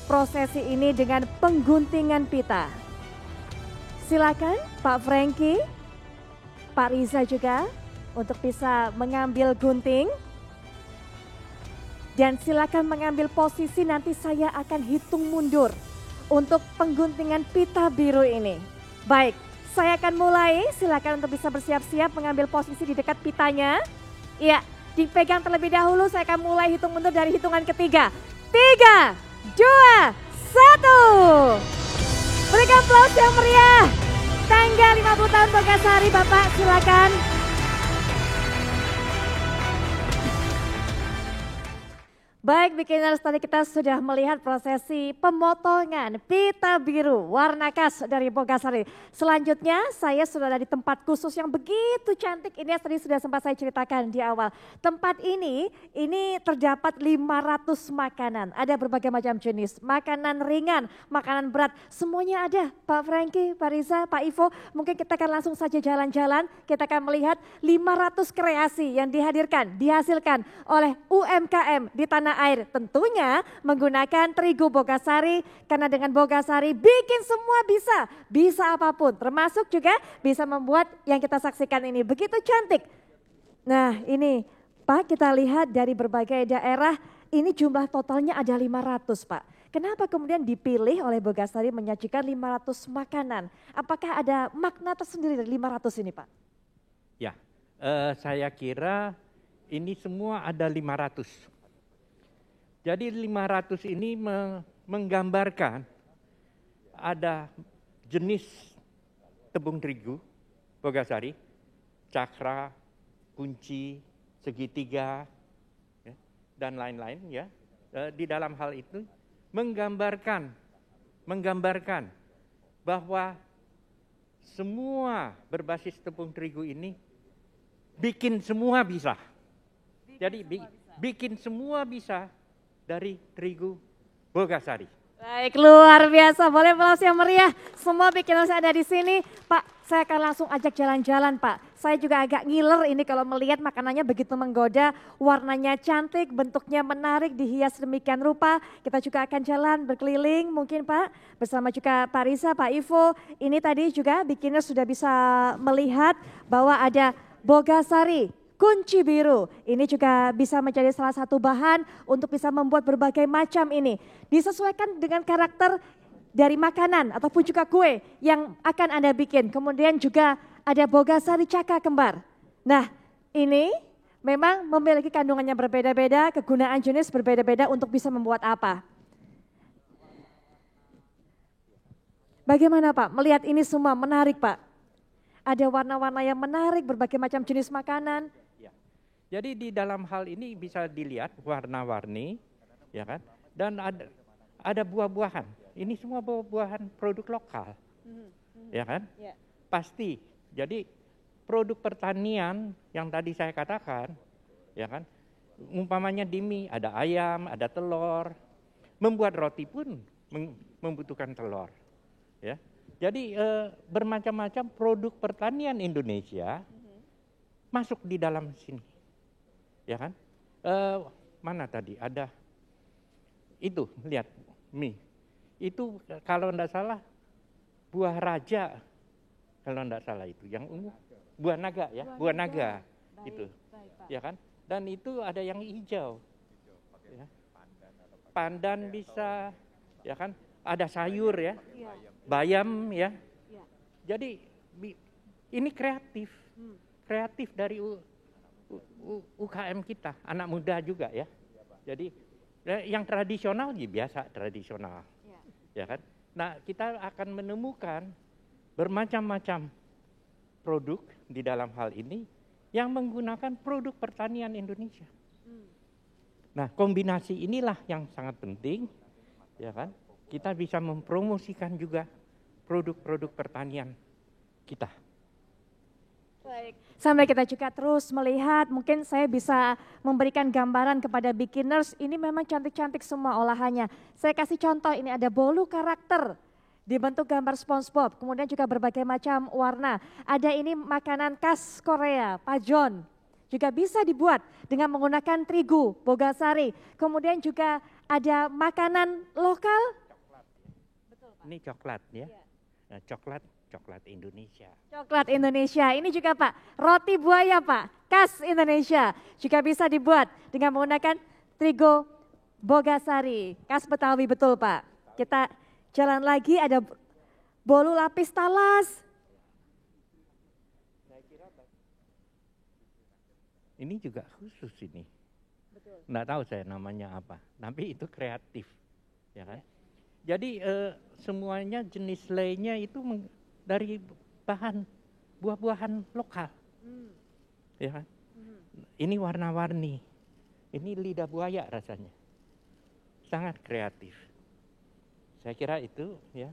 Speaker 8: prosesi ini dengan pengguntingan pita. Silakan Pak Franky, Pak Riza juga untuk bisa mengambil gunting. Dan silakan mengambil posisi, nanti saya akan hitung mundur untuk pengguntingan pita biru ini. Baik, saya akan mulai. Silakan untuk bisa bersiap-siap mengambil posisi di dekat pitanya. Iya, dipegang terlebih dahulu. Saya akan mulai hitung mundur dari hitungan ketiga. 3, 2, 1. Berikan aplaus yang meriah. Tangga 50 tahun Bogasari, Bapak silakan. Baik Beginners, tadi kita sudah melihat prosesi pemotongan pita biru warna khas dari Bogasari. Selanjutnya saya sudah ada di tempat khusus yang begitu cantik. Ini tadi sudah sempat saya ceritakan di awal. Tempat ini terdapat 500 makanan. Ada berbagai macam jenis, makanan ringan, makanan berat. Semuanya ada. Pak Franky, Pak Riza, Pak Ivo, mungkin kita akan langsung saja jalan-jalan. Kita akan melihat 500 kreasi yang dihasilkan oleh UMKM di tanah air, tentunya menggunakan terigu Bogasari, karena dengan Bogasari bikin semua bisa apapun, termasuk juga bisa membuat yang kita saksikan ini begitu cantik. Nah ini Pak, kita lihat dari berbagai daerah, ini jumlah totalnya ada 500 Pak. Kenapa kemudian dipilih oleh Bogasari menyajikan 500 makanan? Apakah ada makna tersendiri dari 500 ini Pak?
Speaker 5: Ya, saya kira ini semua ada 500. Jadi 500 ini menggambarkan ada jenis tepung terigu Bogasari, cakra, kunci, segitiga, ya, dan lain-lain ya. Di dalam hal itu menggambarkan bahwa semua berbasis tepung terigu ini bikin semua bisa. Jadi bikin semua bisa dari terigu Bogasari.
Speaker 8: Baik, luar biasa. Boleh aplaus yang meriah. Semua bikiners ada di sini. Pak, saya akan langsung ajak jalan-jalan, Pak. Saya juga agak ngiler ini kalau melihat makanannya begitu menggoda. Warnanya cantik, bentuknya menarik, dihias demikian rupa. Kita juga akan jalan berkeliling mungkin, Pak. Bersama juga Pak Riza, Pak Ivo. Ini tadi juga bikiners sudah bisa melihat bahwa ada Bogasari kunci biru. Ini juga bisa menjadi salah satu bahan untuk bisa membuat berbagai macam ini. Disesuaikan dengan karakter dari makanan ataupun juga kue yang akan Anda bikin. Kemudian juga ada Bogasari Caka Kembar. Nah, ini memang memiliki kandungannya berbeda-beda, kegunaan jenis berbeda-beda untuk bisa membuat apa. Bagaimana Pak, melihat ini semua menarik Pak? Ada warna-warna yang menarik, berbagai macam jenis makanan.
Speaker 5: Jadi di dalam hal ini bisa dilihat warna-warni, ya kan? Dan ada buah-buahan. Ini semua buah-buahan produk lokal, ya kan? Pasti. Jadi produk pertanian yang tadi saya katakan, ya kan? Umpamanya di mie ada ayam, ada telur. Membuat roti pun membutuhkan telur, ya. Jadi bermacam-macam produk pertanian Indonesia masuk di dalam sini. Ya kan? Mana tadi ada itu, lihat mie. Itu kalau enggak salah buah raja, kalau enggak salah itu yang ungu, buah naga ya, buah naga itu. Ya kan? Dan itu ada yang hijau. Ya. Pandan bisa, ya kan? Ada sayur ya. Bayam ya. Jadi ini kreatif. Kreatif dari UKM kita, anak muda juga ya. Jadi yang tradisional biasa tradisional, ya kan. Nah kita akan menemukan bermacam-macam produk di dalam hal ini yang menggunakan produk pertanian Indonesia. Nah kombinasi inilah yang sangat penting, ya kan. Kita bisa mempromosikan juga produk-produk pertanian kita.
Speaker 8: Baik, sampai kita juga terus melihat, mungkin saya bisa memberikan gambaran kepada beginners, ini memang cantik-cantik semua olahannya. Saya kasih contoh, ini ada bolu karakter, dibentuk gambar SpongeBob, kemudian juga berbagai macam warna. Ada ini makanan khas Korea, pajon, juga bisa dibuat dengan menggunakan terigu, Bogasari. Kemudian juga ada makanan lokal.
Speaker 5: Ini coklat ya, nah, coklat Indonesia.
Speaker 8: Coklat Indonesia, ini juga Pak, roti buaya Pak, khas Indonesia. Juga bisa dibuat dengan menggunakan terigu Bogasari, khas Betawi betul Pak. Kita jalan lagi, ada bolu lapis talas.
Speaker 5: Ini juga khusus ini. Nggak tahu saya namanya apa, tapi itu kreatif. Ya kan? Jadi semuanya jenis lainnya itu dari bahan buah-buahan lokal, ya kan? Ini warna-warni, ini lidah buaya rasanya, sangat kreatif. Saya kira itu ya.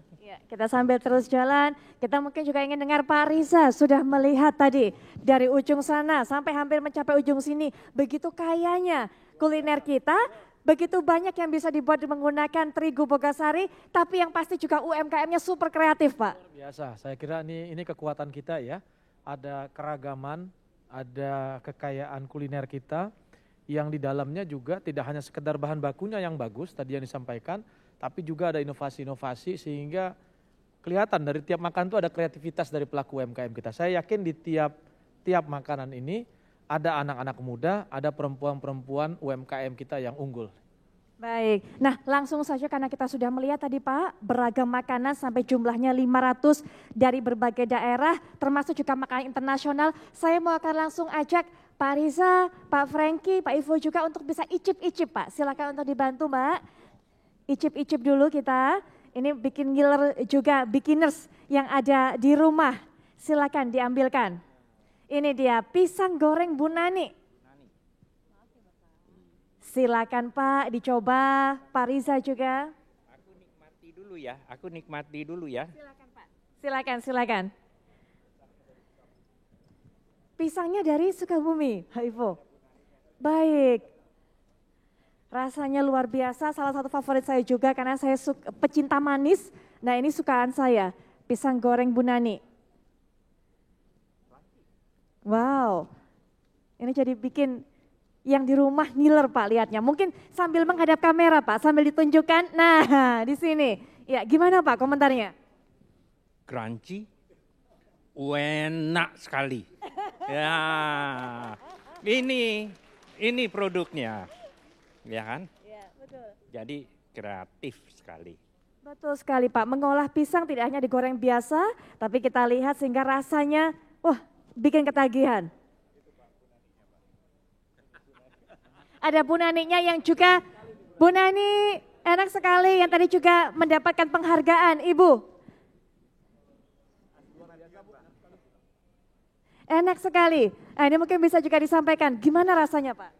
Speaker 8: Kita sambil terus jalan, kita mungkin juga ingin dengar Pak Riza sudah melihat tadi dari ujung sana sampai hampir mencapai ujung sini, begitu kayanya kuliner kita. Begitu banyak yang bisa dibuat menggunakan terigu Bogasari, tapi yang pasti juga UMKM-nya super kreatif Pak.
Speaker 10: Biasa, saya kira ini kekuatan kita ya. Ada keragaman, ada kekayaan kuliner kita yang di dalamnya juga tidak hanya sekedar bahan bakunya yang bagus tadi yang disampaikan, tapi juga ada inovasi-inovasi sehingga kelihatan dari tiap makan itu ada kreativitas dari pelaku UMKM kita. Saya yakin di tiap makanan ini ada anak-anak muda, ada perempuan-perempuan UMKM kita yang unggul.
Speaker 8: Baik, nah langsung saja karena kita sudah melihat tadi Pak, beragam makanan sampai jumlahnya 500 dari berbagai daerah, termasuk juga makanan internasional. Saya mau akan langsung ajak Pak Riza, Pak Franky, Pak Ivo juga untuk bisa icip-icip Pak. Silakan untuk dibantu Mbak. Icip-icip dulu kita, ini bikin ngiler juga beginners yang ada di rumah. Silakan diambilkan. Ini dia pisang goreng Bu Nani. Silakan Pak dicoba, Pak Riza juga.
Speaker 5: Aku nikmati dulu ya.
Speaker 8: Silakan Pak. Silakan. Pisangnya dari Sukabumi, Pak Ivo. Baik. Rasanya luar biasa, salah satu favorit saya juga karena saya pecinta manis. Nah ini sukaan saya, pisang goreng Bu Nani. Wow, ini jadi bikin yang di rumah ngiler Pak lihatnya. Mungkin sambil menghadap kamera Pak, sambil ditunjukkan. Nah di sini, ya gimana Pak komentarnya?
Speaker 5: Crunchy, enak sekali. Ya, ini produknya, ya kan?
Speaker 8: Ya, betul.
Speaker 5: Jadi kreatif sekali.
Speaker 8: Betul sekali Pak, mengolah pisang tidak hanya digoreng biasa, tapi kita lihat sehingga rasanya, wah bikin ketagihan. Ada Bu Naninya yang juga, Bu Nani enak sekali yang tadi juga mendapatkan penghargaan, Ibu. Enak sekali. Nah, ini mungkin bisa juga disampaikan, gimana rasanya Pak?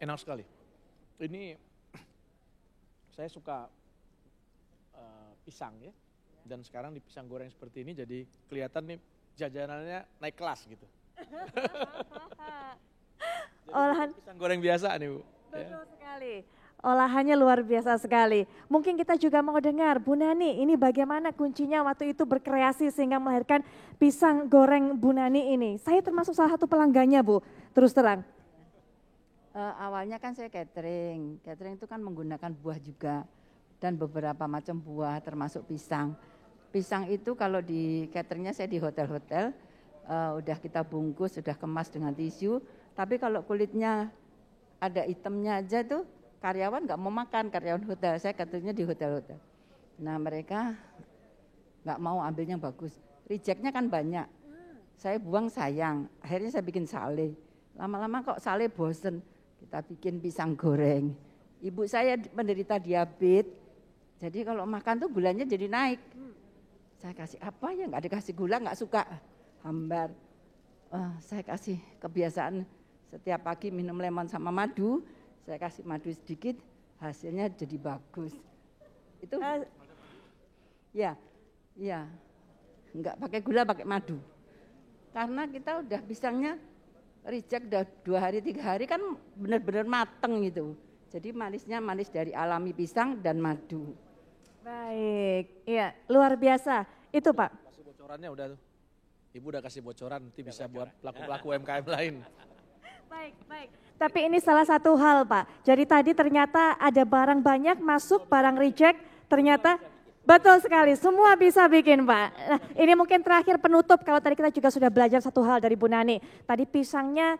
Speaker 10: Enak sekali. Ini saya suka pisang ya. Dan sekarang di pisang goreng seperti ini jadi kelihatan nih jajanannya naik kelas gitu.
Speaker 8: Olahan
Speaker 10: pisang goreng biasa nih Bu.
Speaker 8: Betul sekali. Olahannya luar biasa sekali. Mungkin kita juga mau dengar, Bu Nani, ini bagaimana kuncinya waktu itu berkreasi sehingga melahirkan pisang goreng Bu Nani ini. Saya termasuk salah satu pelanggannya Bu, terus terang.
Speaker 17: Awalnya kan saya catering itu kan menggunakan buah juga dan beberapa macam buah termasuk pisang. Pisang itu kalau di cateringnya saya di hotel-hotel, udah kita bungkus, sudah kemas dengan tisu, tapi kalau kulitnya ada hitamnya aja tuh, karyawan nggak mau makan, karyawan hotel, saya cateringnya di hotel-hotel. Nah mereka nggak mau ambilnya bagus, rejectnya kan banyak, saya buang sayang, akhirnya saya bikin sale. Lama-lama kok sale bosen, kita bikin pisang goreng. Ibu saya menderita diabetes, jadi kalau makan tuh gulanya jadi naik. Saya kasih apa ya, nggak dikasih gula, nggak suka, hambar. Saya kasih kebiasaan setiap pagi minum lemon sama madu, saya kasih madu sedikit, hasilnya jadi bagus. Itu ya, nggak pakai gula, pakai madu. Karena kita udah pisangnya reject udah 2 hari 3 hari kan benar-benar mateng gitu. Jadi manisnya manis dari alami pisang dan madu.
Speaker 8: Baik, iya luar biasa. Itu Pak.
Speaker 10: Kasih bocorannya udah tuh. Ibu udah kasih bocoran, nanti bisa buat pelaku-pelaku UMKM lain.
Speaker 8: Baik. Tapi ini salah satu hal Pak. Jadi tadi ternyata ada barang banyak masuk, barang reject, ternyata betul sekali, semua bisa bikin Pak. Nah ini mungkin terakhir penutup, kalau tadi kita juga sudah belajar satu hal dari Bu Nani. Tadi pisangnya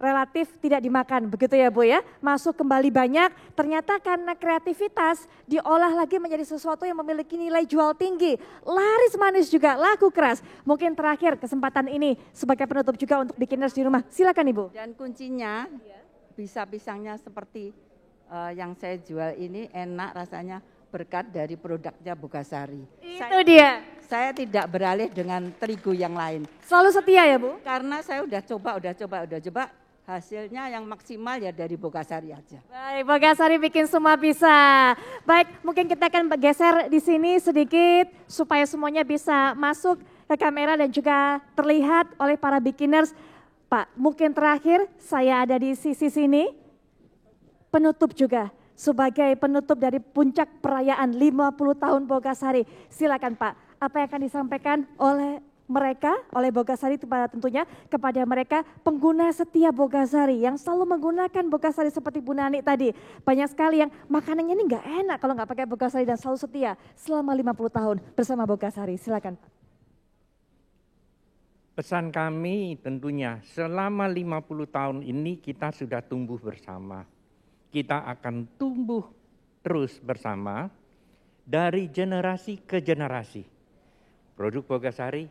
Speaker 8: relatif tidak dimakan, begitu ya Bu ya. Masuk kembali banyak, ternyata karena kreativitas diolah lagi menjadi sesuatu yang memiliki nilai jual tinggi. Laris manis juga, laku keras. Mungkin terakhir kesempatan ini sebagai penutup juga untuk beginners di rumah. Silakan Ibu.
Speaker 17: Dan kuncinya bisa pisangnya seperti yang saya jual ini enak rasanya berkat dari produknya Bogasari.
Speaker 8: Itu dia.
Speaker 17: Saya tidak beralih dengan terigu yang lain.
Speaker 8: Selalu setia ya Bu?
Speaker 17: Karena saya udah coba, hasilnya yang maksimal ya dari Bogasari aja.
Speaker 8: Baik, Bogasari bikin semua bisa. Baik, mungkin kita akan bergeser di sini sedikit supaya semuanya bisa masuk ke kamera dan juga terlihat oleh para beginners. Pak, mungkin terakhir saya ada di sisi sini. Penutup juga, sebagai penutup dari puncak perayaan 50 tahun Bogasari. Silakan Pak, apa yang akan disampaikan oleh mereka, oleh Bogasari tentunya kepada mereka pengguna setia Bogasari yang selalu menggunakan Bogasari seperti Bu Nani tadi. Banyak sekali yang makanannya ini nggak enak kalau nggak pakai Bogasari dan selalu setia selama 50 tahun bersama Bogasari. Silakan.
Speaker 5: Pesan kami tentunya selama 50 tahun ini kita sudah tumbuh bersama. Kita akan tumbuh terus bersama dari generasi ke generasi. Produk Bogasari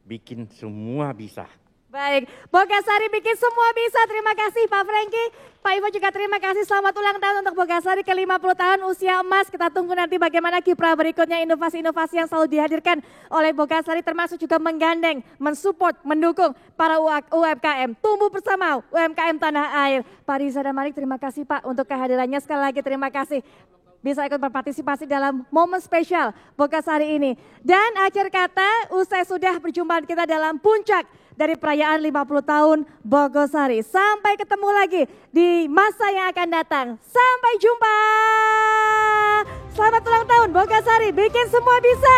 Speaker 5: bikin semua bisa.
Speaker 8: Baik, Bogasari bikin semua bisa. Terima kasih Pak Franky. Pak Ivo juga terima kasih. Selamat ulang tahun untuk Bogasari ke 50 tahun usia emas. Kita tunggu nanti bagaimana kiprah berikutnya, inovasi-inovasi yang selalu dihadirkan oleh Bogasari, termasuk juga menggandeng, mensupport, mendukung para UMKM. Tumbuh bersama UMKM tanah air. Pak Riza dan Malik, terima kasih Pak untuk kehadirannya. Sekali lagi terima kasih bisa ikut berpartisipasi dalam momen spesial Bogasari ini. Dan akhir kata, usai sudah perjumpaan kita dalam puncak dari perayaan 50 tahun Bogosari. Sampai ketemu lagi di masa yang akan datang. Sampai jumpa. Selamat ulang tahun Bogosari, bikin semua bisa.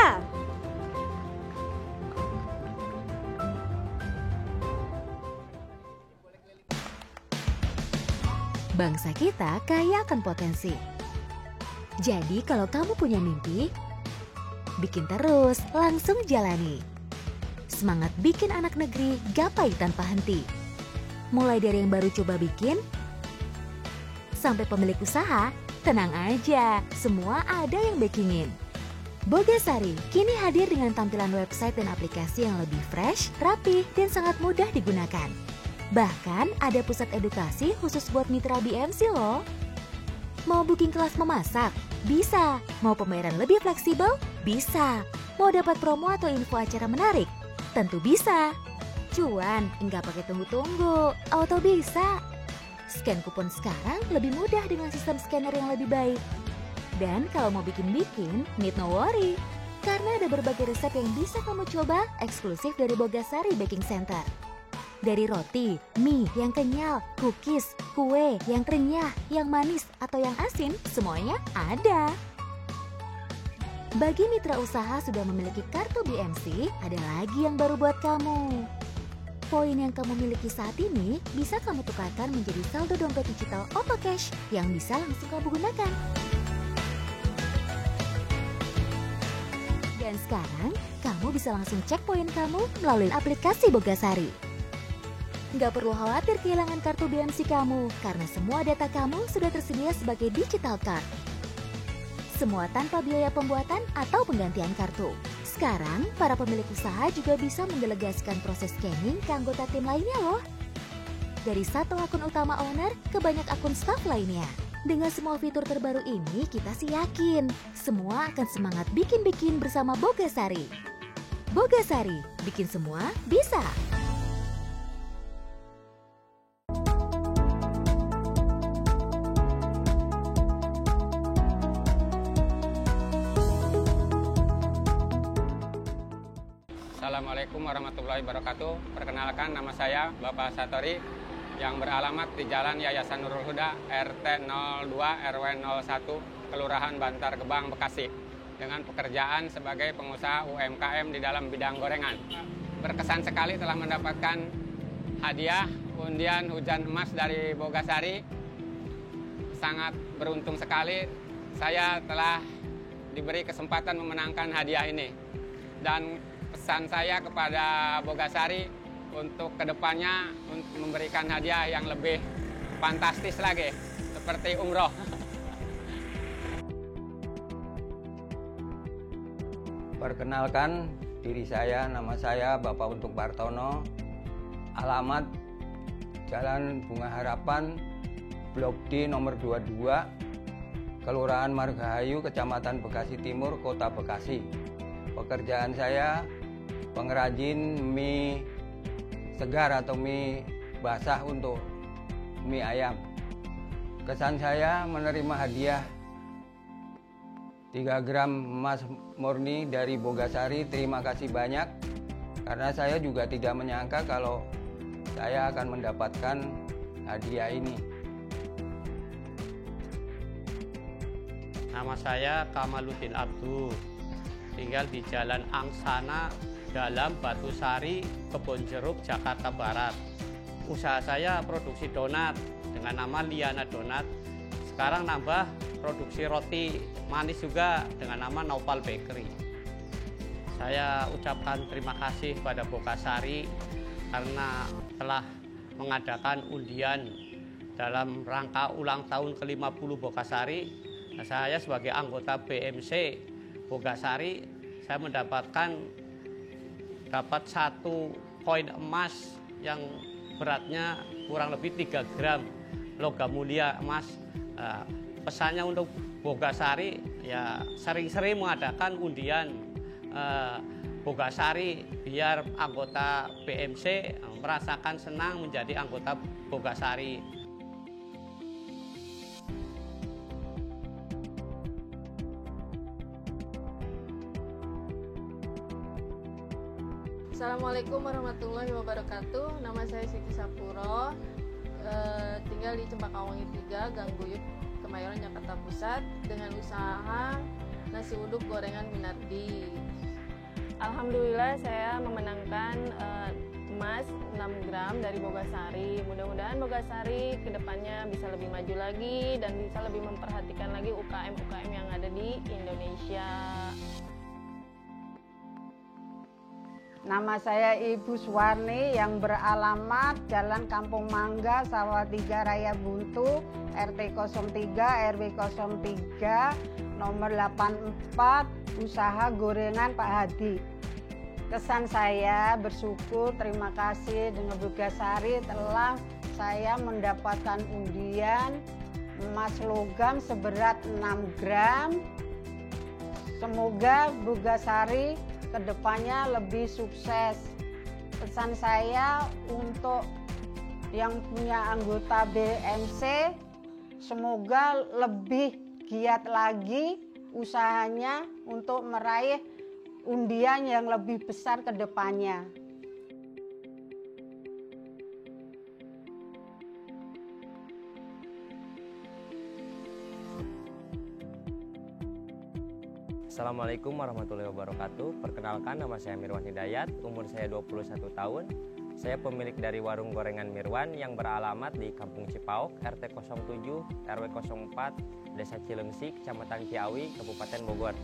Speaker 4: Bangsa kita kaya akan potensi. Jadi kalau kamu punya mimpi, bikin terus, langsung jalani. Semangat bikin anak negeri gapai tanpa henti. Mulai dari yang baru coba bikin, sampai pemilik usaha, tenang aja, semua ada yang backingin. Bogasari kini hadir dengan tampilan website dan aplikasi yang lebih fresh, rapi, dan sangat mudah digunakan. Bahkan ada pusat edukasi khusus buat mitra BMC loh. Mau booking kelas memasak? Bisa. Mau pembayaran lebih fleksibel? Bisa. Mau dapat promo atau info acara menarik? Tentu bisa. Cuan, enggak pakai tunggu-tunggu, auto bisa. Scan kupon sekarang lebih mudah dengan sistem scanner yang lebih baik. Dan kalau mau bikin-bikin, need no worry. Karena ada berbagai resep yang bisa kamu coba eksklusif dari Bogasari Baking Center. Dari roti, mie yang kenyal, cookies, kue yang renyah, yang manis atau yang asin, semuanya ada. Bagi mitra usaha sudah memiliki kartu BMC, ada lagi yang baru buat kamu. Poin yang kamu miliki saat ini bisa kamu tukarkan menjadi saldo dompet digital Auto Cash yang bisa langsung kamu gunakan. Dan sekarang, kamu bisa langsung cek poin kamu melalui aplikasi Bogasari. Nggak perlu khawatir kehilangan kartu BMC kamu, karena semua data kamu sudah tersedia sebagai digital card. Semua tanpa biaya pembuatan atau penggantian kartu. Sekarang, para pemilik usaha juga bisa mendelegasikan proses scanning ke anggota tim lainnya loh. Dari satu akun utama owner ke banyak akun staff lainnya. Dengan semua fitur terbaru ini, kita sih yakin semua akan semangat bikin-bikin bersama Bogasari. Bogasari, bikin semua bisa.
Speaker 18: Assalamualaikum warahmatullahi wabarakatuh. Perkenalkan, nama saya Bapak Satori yang beralamat di Jalan Yayasan Nurul Huda, RT 02 RW 01, Kelurahan Bantar Gebang, Bekasi, dengan pekerjaan sebagai pengusaha UMKM di dalam bidang gorengan. Berkesan sekali telah mendapatkan hadiah undian hujan emas dari Bogasari. Sangat beruntung sekali saya telah diberi kesempatan memenangkan hadiah ini. Dan pesan saya kepada Bogasari untuk kedepannya memberikan hadiah yang lebih fantastis lagi, seperti umroh.
Speaker 19: Perkenalkan diri saya, nama saya Bapak Untung Bartono, alamat Jalan Bunga Harapan, Blok D nomor 22, Kelurahan Margahayu, Kecamatan Bekasi Timur, Kota Bekasi. Pekerjaan saya pengrajin mie segar atau mie basah untuk mie ayam. Kesan saya menerima hadiah 3 gram emas murni dari Bogasari. Terima kasih banyak, karena saya juga tidak menyangka kalau saya akan mendapatkan hadiah ini.
Speaker 20: Nama saya Kamaluddin Abdu, tinggal di Jalan Angsana, Dalam, Batusari, Kebonjeruk, Jakarta Barat. Usaha saya produksi donat dengan nama Liana Donat. Sekarang nambah produksi roti manis juga dengan nama Naupal Bakery. Saya ucapkan terima kasih pada Bogasari karena telah mengadakan undian dalam rangka ulang tahun ke-50 Bogasari. Saya sebagai anggota BMC Bogasari, saya dapat 1 koin emas yang beratnya kurang lebih 3 gram logam mulia emas. Pesannya untuk Bogasari, ya sering-sering mengadakan undian Bogasari biar anggota BMC merasakan senang menjadi anggota Bogasari.
Speaker 21: Assalamualaikum warahmatullahi wabarakatuh. Nama saya Siti Sapuro, tinggal di Cempaka Wangi 3, Gang Guyuk, Kemayoran, Jakarta Pusat, dengan usaha nasi uduk gorengan Minardi. Alhamdulillah saya memenangkan emas 6 gram dari Bogasari. Mudah-mudahan Bogasari kedepannya bisa lebih maju lagi dan bisa lebih memperhatikan lagi UKM-UKM yang ada di Indonesia.
Speaker 22: Nama saya Ibu Suwarni yang beralamat Jalan Kampung Mangga, Sawah 3 Raya Buntu, RT 03 RW 03, nomor 84, usaha gorengan Pak Hadi. Kesan saya bersyukur, terima kasih dengan Bogasari telah saya mendapatkan undian emas logam seberat 6 gram. Semoga Bogasari kedepannya lebih sukses. Pesan saya untuk yang punya anggota BMC, semoga lebih giat lagi usahanya untuk meraih undian yang lebih besar ke depannya.
Speaker 23: Assalamualaikum warahmatullahi wabarakatuh. Perkenalkan, nama saya Mirwan Hidayat, umur saya 21 tahun. Saya pemilik dari warung gorengan Mirwan yang beralamat di Kampung Cipaok, RT 07, RW 04, Desa Cilengsi, Kecamatan Ciawi, Kabupaten Bogor.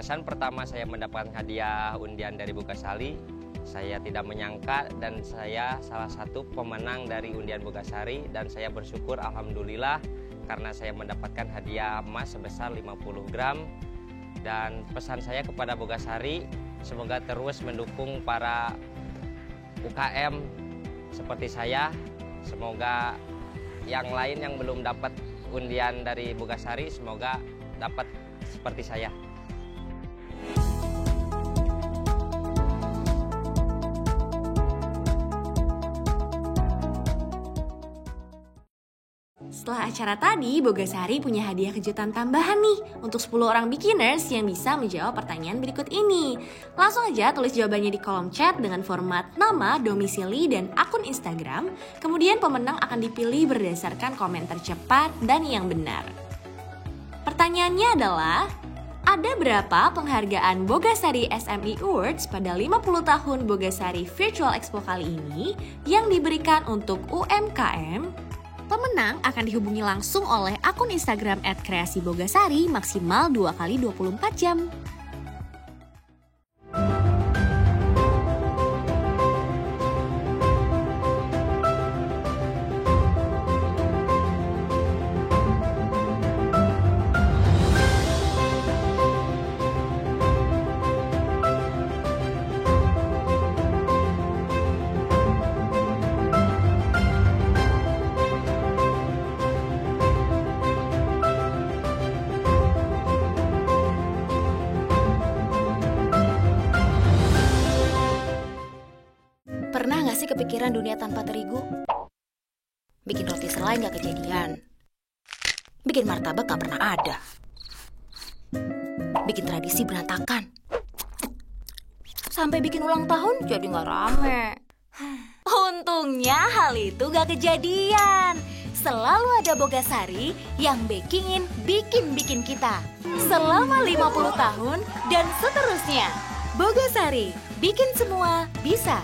Speaker 23: Kesan pertama saya mendapatkan hadiah undian dari Bogasari, saya tidak menyangka dan saya salah satu pemenang dari undian Bogasari dan saya bersyukur alhamdulillah karena saya mendapatkan hadiah emas sebesar 50 gram. Dan pesan saya kepada Bogasari, semoga terus mendukung para UKM seperti saya. Semoga yang lain yang belum dapat undian dari Bogasari, semoga dapat seperti saya.
Speaker 11: Setelah acara tadi, Bogasari punya hadiah kejutan tambahan nih untuk 10 orang beginners yang bisa menjawab pertanyaan berikut ini. Langsung aja tulis jawabannya di kolom chat dengan format nama, domisili, dan akun Instagram. Kemudian pemenang akan dipilih berdasarkan komentar cepat dan yang benar. Pertanyaannya adalah, ada berapa penghargaan Bogasari SME Awards pada 50 tahun Bogasari Virtual Expo kali ini yang diberikan untuk UMKM? Pemenang akan dihubungi langsung oleh akun Instagram @kreasibogasari maksimal 2 kali 24 jam.
Speaker 4: Pernah gak sih kepikiran dunia tanpa terigu? Bikin roti selai gak kejadian. Bikin martabak gak pernah ada. Bikin tradisi berantakan. Sampai bikin ulang tahun jadi gak rame. Untungnya hal itu gak kejadian. Selalu ada Bogasari yang bakingin bikin-bikin kita. Selama 50 tahun dan seterusnya. Bogasari, bikin semua bisa.